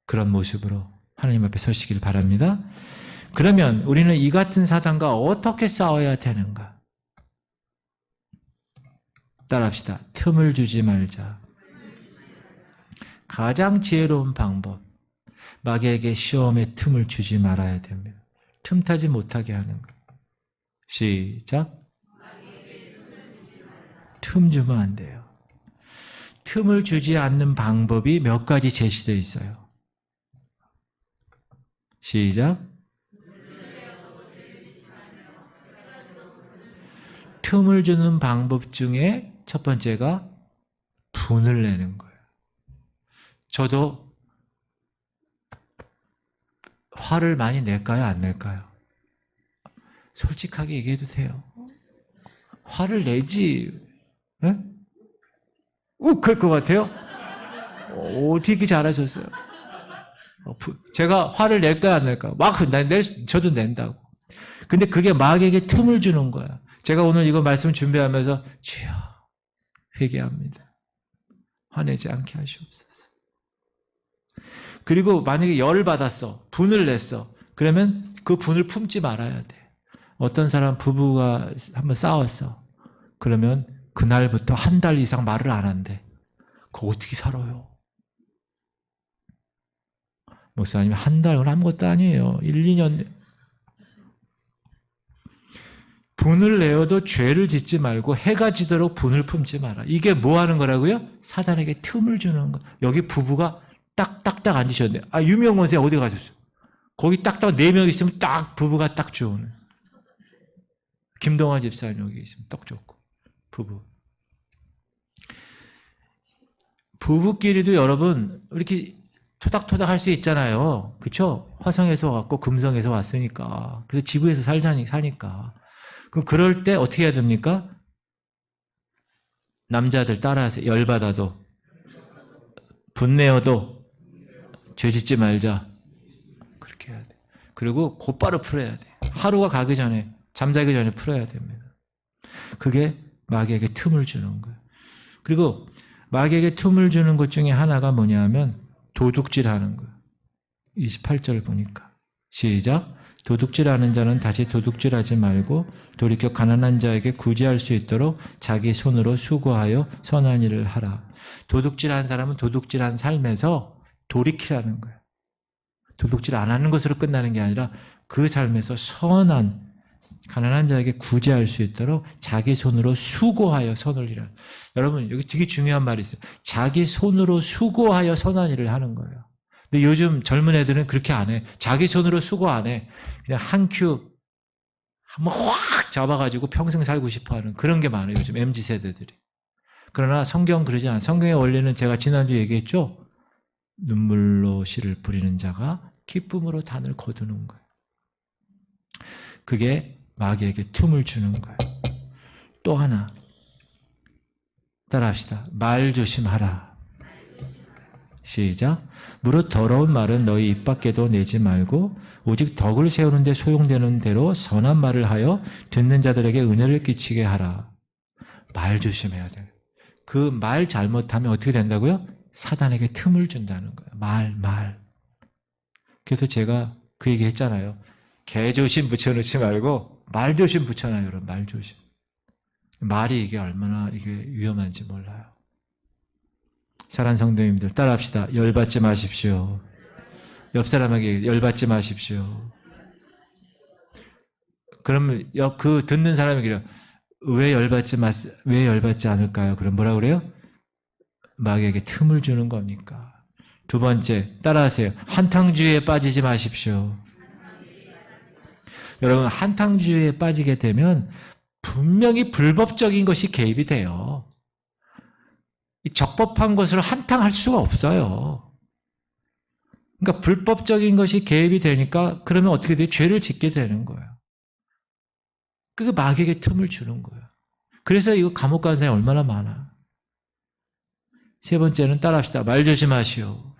그런 모습으로 하나님 앞에 서시길 바랍니다. 그러면 우리는 이 같은 사단과 어떻게 싸워야 되는가? 따라합시다. 틈을 주지 말자. 가장 지혜로운 방법, 마귀에게 시험의 틈을 주지 말아야 됩니다. 틈타지 못하게 하는 것. 시작. 틈 주면 안 돼요. 틈을 주지 않는 방법이 몇 가지 제시되어 있어요. 시작. 틈을 주는 방법 중에 첫 번째가 분을 내는 거예요. 저도 화를 많이 낼까요? 안 낼까요? 솔직하게 얘기해도 돼요. 화를 내지. 네? 욱할 것 같아요? 어떻게 잘하셨어요? 제가 화를 낼까요? 안 낼까요? 저도 낸다고. 근데 그게 마귀에게 틈을 주는 거야. 제가 오늘 이거 말씀 준비하면서 주여 회개합니다. 화내지 않게 하시옵소서. 그리고 만약에 열을 받았어. 분을 냈어. 그러면 그 분을 품지 말아야 돼. 어떤 사람 부부가 한번 싸웠어. 그러면 그날부터 한 달 이상 말을 안 한대. 그거 어떻게 살아요? 목사님 한 달은 아무것도 아니에요. 1, 2년. 분을 내어도 죄를 짓지 말고 해가 지도록 분을 품지 마라. 이게 뭐 하는 거라고요? 사단에게 틈을 주는 거. 여기 부부가 딱딱딱 앉으셨네. 유명 원생 어디 가셨어요? 거기 딱딱 4명 있으면 딱 부부가 딱 좋은. 김동환 집사님 여기 있으면 딱 좋고. 부부끼리도 여러분 이렇게 토닥토닥 할 수 있잖아요. 그렇죠? 화성에서 왔고 금성에서 왔으니까. 그래서 지구에서 사니까. 그럼 그럴 때 어떻게 해야 됩니까? 남자들 따라하세요. 열받아도 분내어도 죄 짓지 말자. 그렇게 해야 돼. 그리고 곧바로 풀어야 돼. 하루가 가기 전에, 잠자기 전에 풀어야 됩니다. 그게 마귀에게 틈을 주는 거예요. 그리고 마귀에게 틈을 주는 것 중에 하나가 뭐냐면 도둑질하는 거예요. 28절 보니까. 시작. 도둑질하는 자는 다시 도둑질하지 말고 돌이켜 가난한 자에게 구제할 수 있도록 자기 손으로 수고하여 선한 일을 하라. 도둑질한 사람은 도둑질한 삶에서 돌이키라는 거예요. 도둑질 안 하는 것으로 끝나는 게 아니라 그 삶에서 선한 가난한 자에게 구제할 수 있도록 자기 손으로 수고하여 선을 일하라. 여러분 여기 되게 중요한 말이 있어요. 자기 손으로 수고하여 선한 일을 하는 거예요. 근데 요즘 젊은 애들은 그렇게 안 해. 자기 손으로 수고 안 해. 그냥 한 큐 한번 확 잡아가지고 평생 살고 싶어하는 그런 게 많아요. 요즘 MZ세대들이. 그러나 성경 그러지 않아요. 성경의 원리는 제가 지난주에 얘기했죠. 눈물로 씨를 뿌리는 자가 기쁨으로 단을 거두는 거예요. 그게 마귀에게 틈을 주는 거예요. 또 하나 따라합시다. 말 조심하라. 시작. 무릇 더러운 말은 너희 입 밖에도 내지 말고 오직 덕을 세우는 데 소용되는 대로 선한 말을 하여 듣는 자들에게 은혜를 끼치게 하라. 말 조심해야 돼요. 그 말 잘못하면 어떻게 된다고요? 사단에게 틈을 준다는 거예요. 말. 그래서 제가 그 얘기 했잖아요. 개조심 붙여놓지 말고 말조심 붙여놔요. 여러분 말조심. 말이 이게 얼마나 이게 위험한지 몰라요. 사랑하는 성도님들 따라합시다. 열받지 마십시오. 옆 사람에게 열받지 마십시오. 그러면 그 듣는 사람에게 왜 열받지 않을까요? 그럼 뭐라 그래요? 마귀에게 틈을 주는 겁니까? 두 번째, 따라하세요. 한탕주의에 빠지지 마십시오. 여러분, 한탕주의에 빠지게 되면 분명히 불법적인 것이 개입이 돼요. 적법한 것으로 한탕할 수가 없어요. 그러니까 불법적인 것이 개입이 되니까 그러면 어떻게 돼요? 죄를 짓게 되는 거예요. 그게 마귀에게 틈을 주는 거예요. 그래서 이거 감옥 가는 사람이 얼마나 많아. 세 번째는 따라합시다. 말 조심하시오.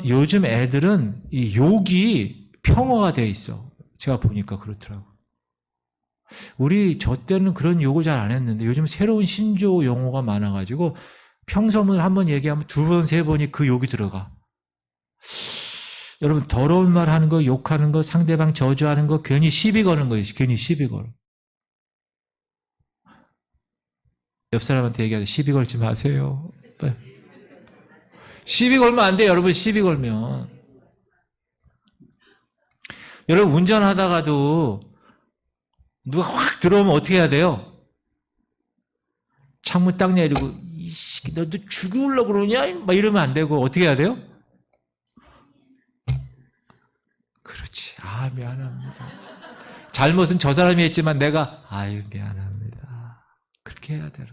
요즘 애들은 이 욕이 평어가 돼 있어. 제가 보니까 그렇더라고요. 저 때는 그런 욕을 잘 안 했는데 요즘 새로운 신조 용어가 많아가지고 평소문 한번 얘기하면 두 번, 세 번이 그 욕이 들어가. 여러분, 더러운 말 하는 거, 욕하는 거, 상대방 저주하는 거, 괜히 시비 거는 거예요. 괜히 시비 걸어. 옆 사람한테 얘기하세요. 시비 걸지 마세요. 시비 걸면 안 돼요, 여러분. 시비 걸면. 여러분, 운전하다가도 누가 확 들어오면 어떻게 해야 돼요? 창문 딱 내리고, 이씨, 너도 죽이려고 그러냐? 막 이러면 안 되고, 어떻게 해야 돼요? 그렇지. 아, 미안합니다. 잘못은 저 사람이 했지만 내가, 아유, 미안합니다. 그렇게 해야 돼요.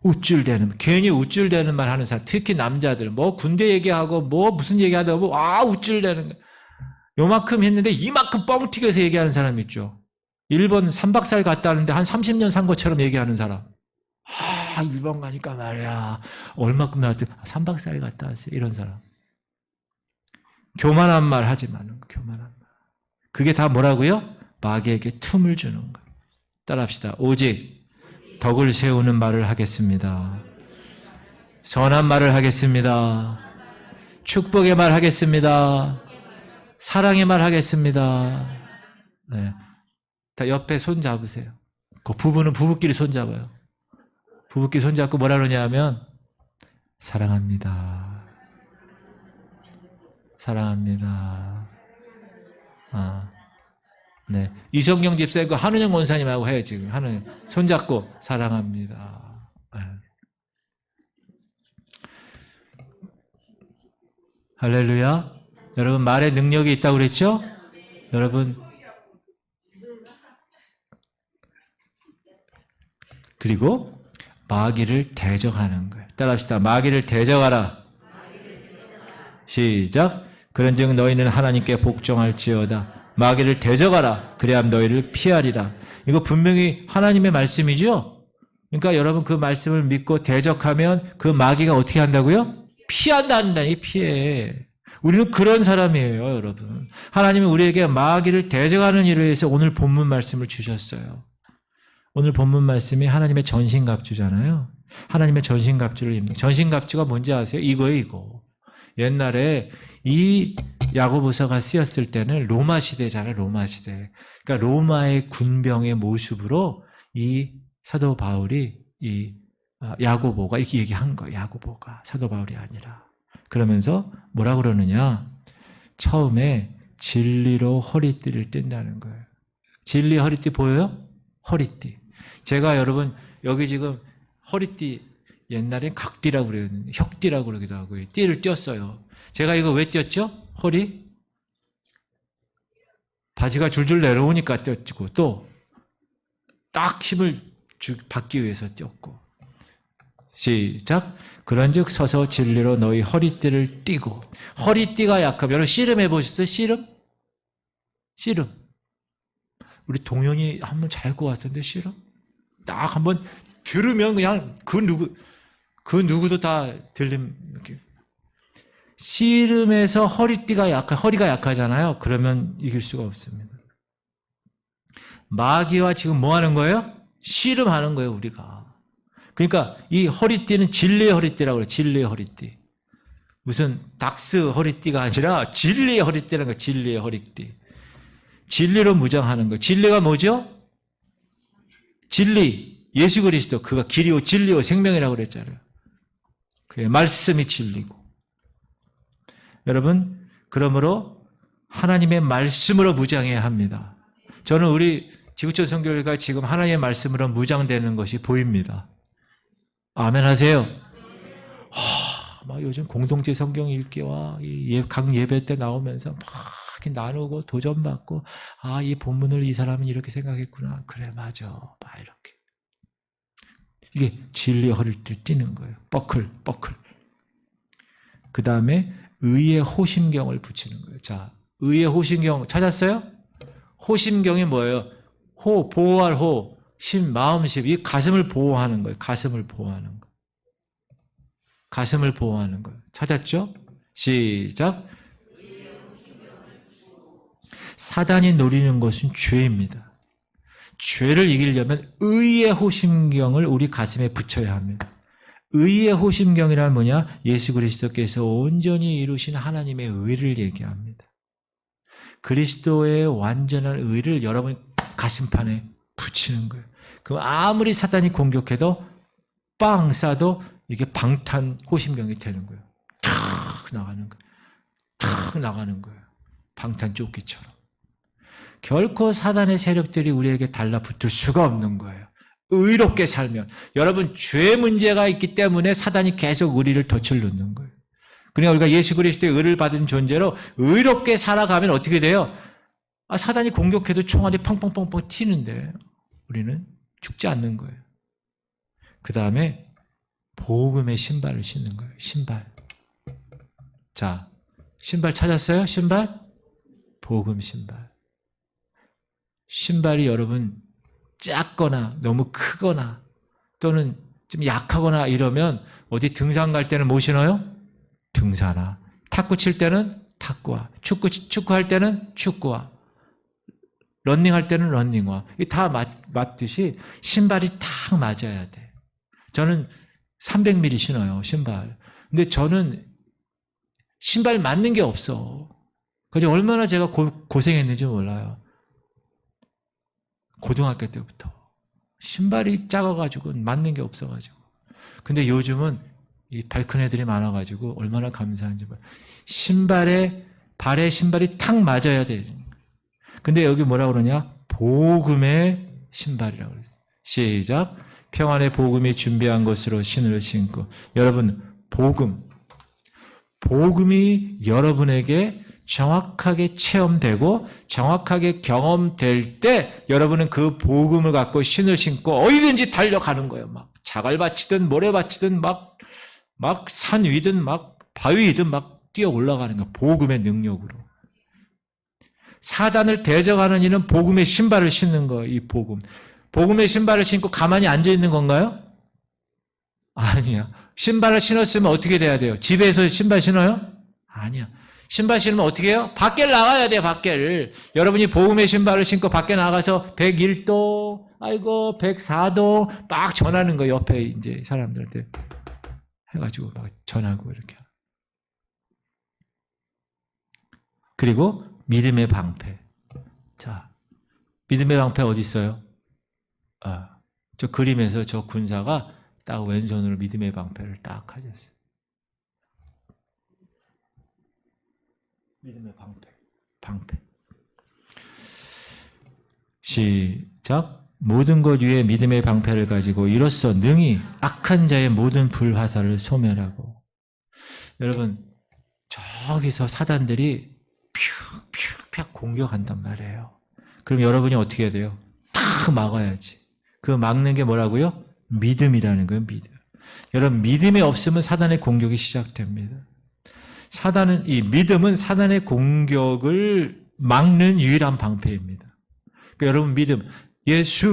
우쭐대는, 괜히 우쭐대는 말 하는 사람, 특히 남자들, 군대 얘기하고, 무슨 얘기하다 보면, 우쭐대는 거. 요만큼 했는데 이만큼 뻥 튀겨서 얘기하는 사람 있죠. 일본 3박 4일 갔다 왔는데 한 30년 산 것처럼 얘기하는 사람. 일본 가니까 말이야. 얼마큼 나왔더니 3박 4일 갔다 왔어요. 이런 사람. 교만한 말 하지 마는 거, 교만한 말. 그게 다 뭐라고요? 마귀에게 틈을 주는 거예요. 따라합시다. 오직 덕을 세우는 말을 하겠습니다. 선한 말을 하겠습니다. 축복의 말 하겠습니다. 사랑의 말 하겠습니다. 네. 다 옆에 손 잡으세요. 그 부부는 부부끼리 손 잡아요. 부부끼리 손 잡고 뭐라 그러냐 하면 사랑합니다. 사랑합니다. 네. 이성경 집사님, 한은영 원사님하고 해요, 지금. 손 잡고 사랑합니다. 네. 할렐루야. 여러분, 말에 능력이 있다고 그랬죠? 여러분, 그리고 마귀를 대적하는 거예요. 따라합시다. 마귀를 대적하라. 시작. 그런즉 너희는 하나님께 복종할지어다. 마귀를 대적하라. 그래야 너희를 피하리라. 이거 분명히 하나님의 말씀이죠? 그러니까 여러분, 그 말씀을 믿고 대적하면 그 마귀가 어떻게 한다고요? 피한다니, 피해. 우리는 그런 사람이에요, 여러분. 하나님은 우리에게 마귀를 대적하는 일을 위해서 오늘 본문 말씀을 주셨어요. 오늘 본문 말씀이 하나님의 전신갑주잖아요. 하나님의 전신갑주를 입는. 전신갑주가 뭔지 아세요? 이거예요, 이거. 옛날에 이 야고보서가 쓰였을 때는 로마 시대잖아요, 로마 시대. 그러니까 로마의 군병의 모습으로 이 사도 바울이 야고보가 이렇게 얘기한 거예요. 야고보가 사도 바울이 아니라. 그러면서 뭐라 그러느냐? 처음에 진리로 허리띠를 뗀다는 거예요. 진리 허리띠 보여요? 허리띠. 제가 여러분 여기 지금 허리띠 옛날엔 각띠라고 그래요. 혁띠라고 그러기도 하고 띠를 띄었어요. 제가 이거 왜 띄었죠? 허리? 바지가 줄줄 내려오니까 띄었고 또 딱 힘을 받기 위해서 띄었고. 시작. 그런즉 서서 진리로 너희 허리띠를 띠고. 허리띠가 약하면 여러분 씨름 해보셨어요? 씨름? 씨름. 우리 동현이 한번 잘 것 같은데 씨름? 딱 한번 들으면 그냥 그 누구도 다 이렇게. 씨름에서 허리가 약하잖아요. 그러면 이길 수가 없습니다. 마귀와 지금 뭐 하는 거예요? 씨름하는 거예요, 우리가. 그러니까 이 허리띠는 진리의 허리띠라고 그래요. 진리의 허리띠. 무슨 닥스 허리띠가 아니라 진리의 허리띠라는 거예요. 진리의 허리띠. 진리로 무장하는 거예요. 진리가 뭐죠? 진리. 예수 그리스도. 그가 길이요 진리요 생명이라고 그랬잖아요. 그의 말씀이 진리고. 여러분, 그러므로 하나님의 말씀으로 무장해야 합니다. 저는 우리 지구촌 선교회가 지금 하나님의 말씀으로 무장되는 것이 보입니다. 아멘 하세요. 막 요즘 공동체 성경 읽기와 각 예배 때 나오면서 막 나누고 도전받고, 이 본문을 이 사람은 이렇게 생각했구나. 그래, 맞아. 막 이렇게. 이게 진리의 허리를 띠는 거예요. 버클. 그 다음에 의의 호심경을 붙이는 거예요. 자, 의의 호심경 찾았어요? 호심경이 뭐예요? 보호할 호, 심, 마음심. 이 가슴을 보호하는 거예요. 가슴을 보호하는 거. 가슴을 보호하는 거예요. 찾았죠? 시작. 사단이 노리는 것은 죄입니다. 죄를 이기려면 의의 호심경을 우리 가슴에 붙여야 합니다. 의의 호심경이란 뭐냐? 예수 그리스도께서 온전히 이루신 하나님의 의를 얘기합니다. 그리스도의 완전한 의를 여러분 가슴판에 붙이는 거예요. 그럼 아무리 사단이 공격해도 빵 쏴도 이게 방탄 호심경이 되는 거예요. 탁 나가는 거예요. 탁 나가는 거예요. 방탄 조끼처럼. 결코 사단의 세력들이 우리에게 달라붙을 수가 없는 거예요. 의롭게 살면. 여러분, 죄 문제가 있기 때문에 사단이 계속 우리를 덫을 놓는 거예요. 그러니까 우리가 예수 그리스도의 의를 받은 존재로 의롭게 살아가면 어떻게 돼요? 사단이 공격해도 총알이 펑펑펑펑 튀는데 우리는 죽지 않는 거예요. 그 다음에 복음의 신발을 신는 거예요. 신발. 자, 신발 찾았어요? 신발? 복음 신발. 신발이 여러분 작거나 너무 크거나 또는 좀 약하거나 이러면 어디 등산 갈 때는 뭐 신어요? 등산화. 탁구 칠 때는 탁구화. 축구할 때는 축구화. 러닝할 때는 러닝화. 이게 다 맞듯이 신발이 딱 맞아야 돼. 저는 300mm 신어요, 신발. 근데 저는 신발 맞는 게 없어. 그래서 얼마나 제가 고생했는지 몰라요. 고등학교 때부터. 신발이 작아가지고 맞는 게 없어가지고. 근데 요즘은 이 발큰 애들이 많아가지고 얼마나 감사한지 몰라요. 발에 신발이 탁 맞아야 돼. 근데 여기 뭐라 그러냐? 복음의 신발이라고 그랬어요. 시작. 평안의 복음이 준비한 것으로 신을 신고. 여러분, 복음이 여러분에게 정확하게 체험되고 정확하게 경험될 때 여러분은 그 복음을 갖고 신을 신고 어디든지 달려가는 거예요. 막 자갈밭이든 모래밭이든 막 산 위든 막 바위든 막 뛰어 올라가는 거예요. 복음의 능력으로. 사단을 대적하는 이는 복음의 신발을 신는 거예요. 이 복음. 복음의 신발을 신고 가만히 앉아 있는 건가요? 아니야. 신발을 신었으면 어떻게 돼야 돼요? 집에서 신발 신어요? 아니야. 신발 신으면 어떻게 해요? 밖에 나가야 돼요, 밖에를. 여러분이 복음의 신발을 신고 밖에 나가서 101도, 104도 막 전하는 거예요. 옆에 이제 사람들한테 해가지고 막 전하고 이렇게. 그리고 믿음의 방패. 자, 믿음의 방패 어디 있어요? 저 그림에서 저 군사가 딱 왼손으로 믿음의 방패를 딱 가졌어요. 믿음의 방패. 시작. 모든 것 위에 믿음의 방패를 가지고 이로써 능히 악한 자의 모든 불화살을 소멸하고. 여러분, 저기서 사단들이 퓨퓨퓨 공격한단 말이에요. 그럼 여러분이 어떻게 해야 돼요? 딱 막아야지. 그 막는 게 뭐라고요? 믿음이라는 거예요, 믿음. 여러분, 믿음이 없으면 사단의 공격이 시작됩니다. 이 믿음은 사단의 공격을 막는 유일한 방패입니다. 그러니까 여러분, 믿음. 예수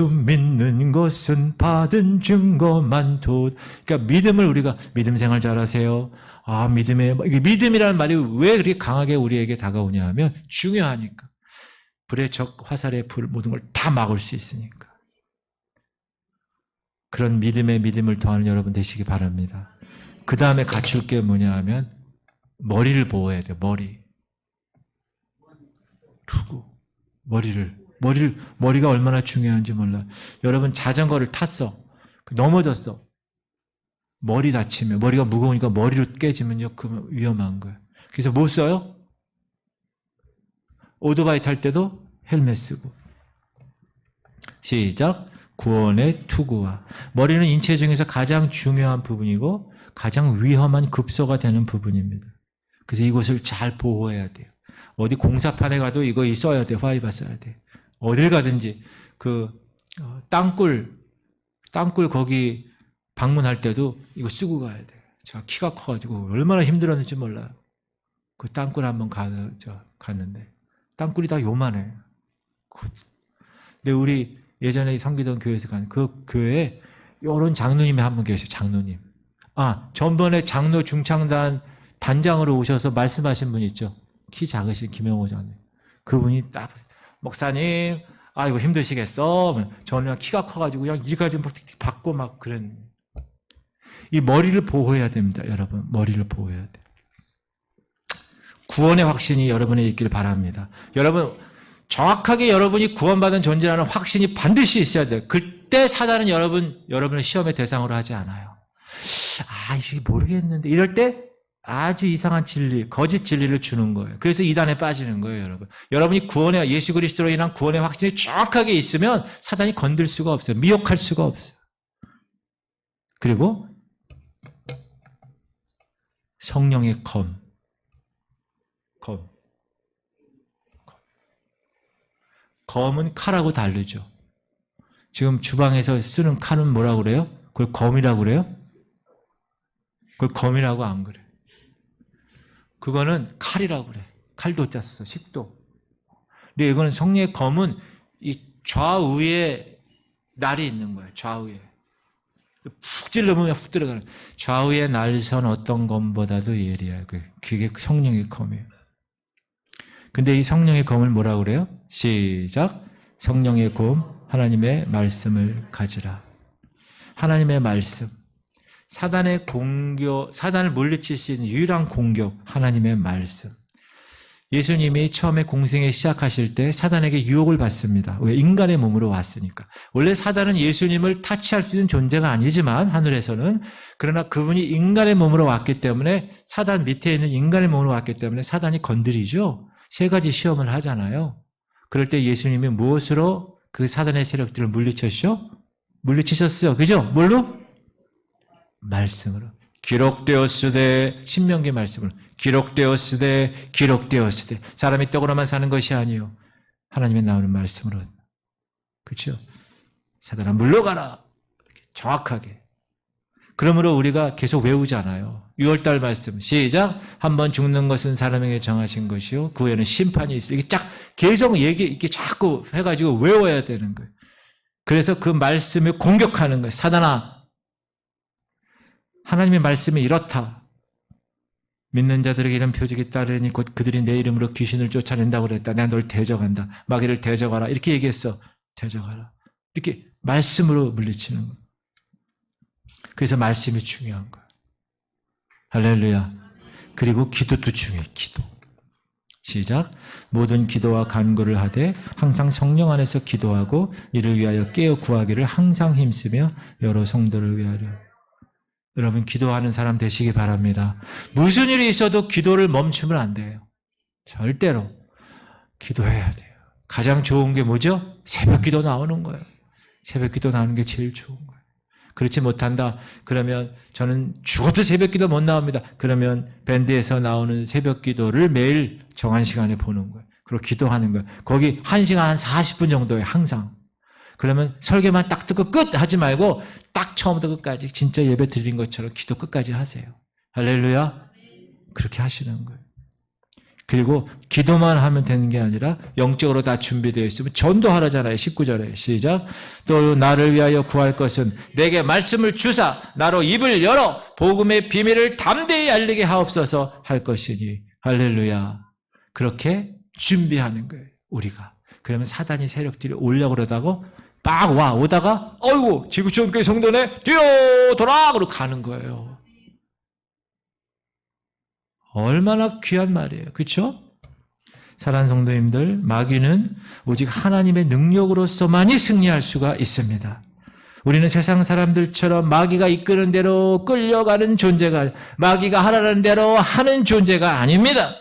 믿는 것은 받은 증거만 그러니까 믿음을 우리가 믿음 생활 잘하세요. 이게 믿음이라는 말이 왜 그렇게 강하게 우리에게 다가오냐 하면 중요하니까. 불의 적, 화살의 불, 모든 걸 다 막을 수 있으니까. 그런 믿음을 더하는 여러분 되시기 바랍니다. 그 다음에 갖출 게 뭐냐 하면 머리를 보호해야 돼요. 머리가 얼마나 중요한지 몰라요. 여러분 자전거를 탔어. 넘어졌어. 머리 다치면, 머리가 무거우니까 머리로 깨지면요, 그러면 위험한 거예요. 그래서 뭐 써요? 오토바이 탈 때도 헬멧 쓰고. 시작. 구원의 투구와 머리는 인체 중에서 가장 중요한 부분이고 가장 위험한 급소가 되는 부분입니다. 그래서 이곳을 잘 보호해야 돼요. 어디 공사판에 가도 이거 써야 돼요. 파이바 써야 돼요. 어딜 가든지 땅굴 거기 방문할 때도 이거 쓰고 가야 돼요. 제가 키가 커가지고 얼마나 힘들었는지 몰라요. 그 땅굴 한번 갔는데 땅굴이 다 요만해요. 근데 우리 예전에 섬기던 교회에서 간 그 교회에 이런 장로님이 한 분 계세요. 장로님. 전번에 장로 중창단 단장으로 오셔서 말씀하신 분 있죠. 키 작으신 김영호 장로님. 그분이 딱 목사님 이거 힘드시겠어? 저는 키가 커가지고 그냥 이까지 받고 막 그런. 이 머리를 보호해야 됩니다. 여러분 머리를 보호해야 돼요. 구원의 확신이 여러분에 있기를 바랍니다. 여러분 정확하게 여러분이 구원받은 존재라는 확신이 반드시 있어야 돼요. 그때 사단은 여러분을 시험의 대상으로 하지 않아요. 이게 모르겠는데 이럴 때 아주 이상한 진리, 거짓 진리를 주는 거예요. 그래서 이단에 빠지는 거예요, 여러분. 여러분이 예수 그리스도로 인한 구원의 확신이 정확하게 있으면 사단이 건들 수가 없어요. 미혹할 수가 없어요. 그리고 성령의 검은 칼하고 다르죠. 지금 주방에서 쓰는 칼은 뭐라고 그래요? 그걸 검이라고 그래요? 그걸 검이라고 안 그래. 그거는 칼이라고 그래. 칼도 짰어. 식도. 근데 이거는 성령의 검은 이 좌우에 날이 있는 거예요. 좌우에. 푹 찔러보면 훅 들어가는. 좌우의 날선 어떤 검보다도 예리해요. 그게 성령의 검이에요. 근데 이 성령의 검을 뭐라고 그래요? 시작. 성령의 검, 하나님의 말씀을 가지라. 하나님의 말씀. 사단을 물리칠 수 있는 유일한 공격, 하나님의 말씀. 예수님이 처음에 공생에 시작하실 때 사단에게 유혹을 받습니다. 왜? 인간의 몸으로 왔으니까. 원래 사단은 예수님을 타치할 수 있는 존재가 아니지만 하늘에서는, 그러나 그분이 인간의 몸으로 왔기 때문에, 사단 밑에 있는 인간의 몸으로 왔기 때문에 사단이 건드리죠. 세 가지 시험을 하잖아요. 그럴 때 예수님이 무엇으로 그 사단의 세력들을 물리치셨어요. 그죠? 뭘로? 말씀으로. 기록되었으되, 신명기 말씀으로. 기록되었으되. 사람이 떡으로만 사는 것이 아니요 하나님의 나오는 말씀으로. 그렇죠? 사단아 물러가라. 정확하게. 그러므로 우리가 계속 외우잖아요. 6월달 말씀 시작. 한번 죽는 것은 사람에게 정하신 것이요 그 후에는 심판이 있어요. 이게 계속 이렇게 자꾸 해가지고 외워야 되는 거예요. 그래서 그 말씀을 공격하는 거예요. 사단아, 하나님의 말씀이 이렇다. 믿는 자들에게 이런 표적이 따르니 곧 그들이 내 이름으로 귀신을 쫓아낸다고 그랬다. 내가 널 대적한다. 마귀를 대적하라. 이렇게 얘기했어. 대적하라. 이렇게 말씀으로 물리치는 거예요. 그래서 말씀이 중요한 거예요. 할렐루야. 그리고 기도도 중요해요. 기도. 시작. 모든 기도와 간구를 하되 항상 성령 안에서 기도하고 이를 위하여 깨어 구하기를 항상 힘쓰며 여러 성도를 위하여. 여러분 기도하는 사람 되시기 바랍니다. 무슨 일이 있어도 기도를 멈추면 안 돼요. 절대로 기도해야 돼요. 가장 좋은 게 뭐죠? 새벽 기도 나오는 거예요. 새벽 기도 나오는 게 제일 좋은 거예요. 그렇지 못한다. 그러면 저는 죽어도 새벽 기도 못 나옵니다. 그러면 밴드에서 나오는 새벽 기도를 매일 정한 시간에 보는 거예요. 그리고 기도하는 거예요. 거기 1시간 한 40분 정도에 항상. 그러면 설교만 딱 듣고 끝 하지 말고 딱 처음부터 끝까지 진짜 예배 드린 것처럼 기도 끝까지 하세요. 할렐루야. 그렇게 하시는 거예요. 그리고 기도만 하면 되는 게 아니라 영적으로 다 준비되어 있으면 전도하라잖아요. 19절에 시작. 또 나를 위하여 구할 것은 내게 말씀을 주사 나로 입을 열어 복음의 비밀을 담대히 알리게 하옵소서 할 것이니. 할렐루야. 그렇게 준비하는 거예요. 우리가. 그러면 사단이 세력들이 오려고 그러다고 막 오다가 어이구 지구촌교회 성도네 뒤로 돌아 그러고 가는 거예요. 얼마나 귀한 말이에요. 그렇죠? 사랑하는 성도님들, 마귀는 오직 하나님의 능력으로서만이 승리할 수가 있습니다. 우리는 세상 사람들처럼 마귀가 이끄는 대로 끌려가는 존재가, 마귀가 하라는 대로 하는 존재가 아닙니다.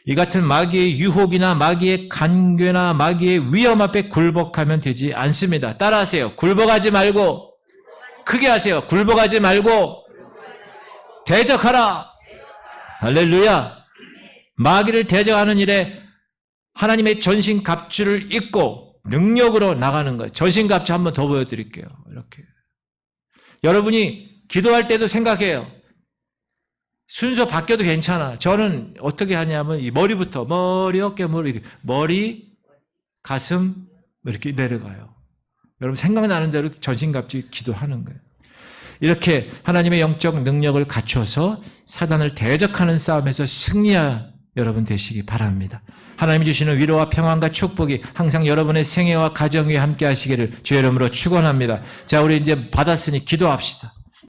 이 같은 마귀의 유혹이나 마귀의 간괴나 마귀의 위험 앞에 굴복하면 되지 않습니다. 따라하세요. 굴복하지 말고, 크게 하세요. 굴복하지 말고 대적하라. 할렐루야. 마귀를 대적하는 일에 하나님의 전신갑주를 입고 능력으로 나가는 거예요. 전신갑주 한번 더 보여드릴게요. 이렇게. 여러분이 기도할 때도 생각해요. 순서 바뀌어도 괜찮아. 저는 어떻게 하냐면 이 머리부터 머리, 어깨, 머리, 가슴 이렇게 내려가요. 여러분 생각나는 대로 전신갑주 기도하는 거예요. 이렇게 하나님의 영적 능력을 갖춰서 사단을 대적하는 싸움에서 승리할 여러분 되시기 바랍니다. 하나님이 주시는 위로와 평안과 축복이 항상 여러분의 생애와 가정 위에 함께 하시기를 주의 이름으로 축원합니다. 자, 우리 이제 받았으니 기도합시다.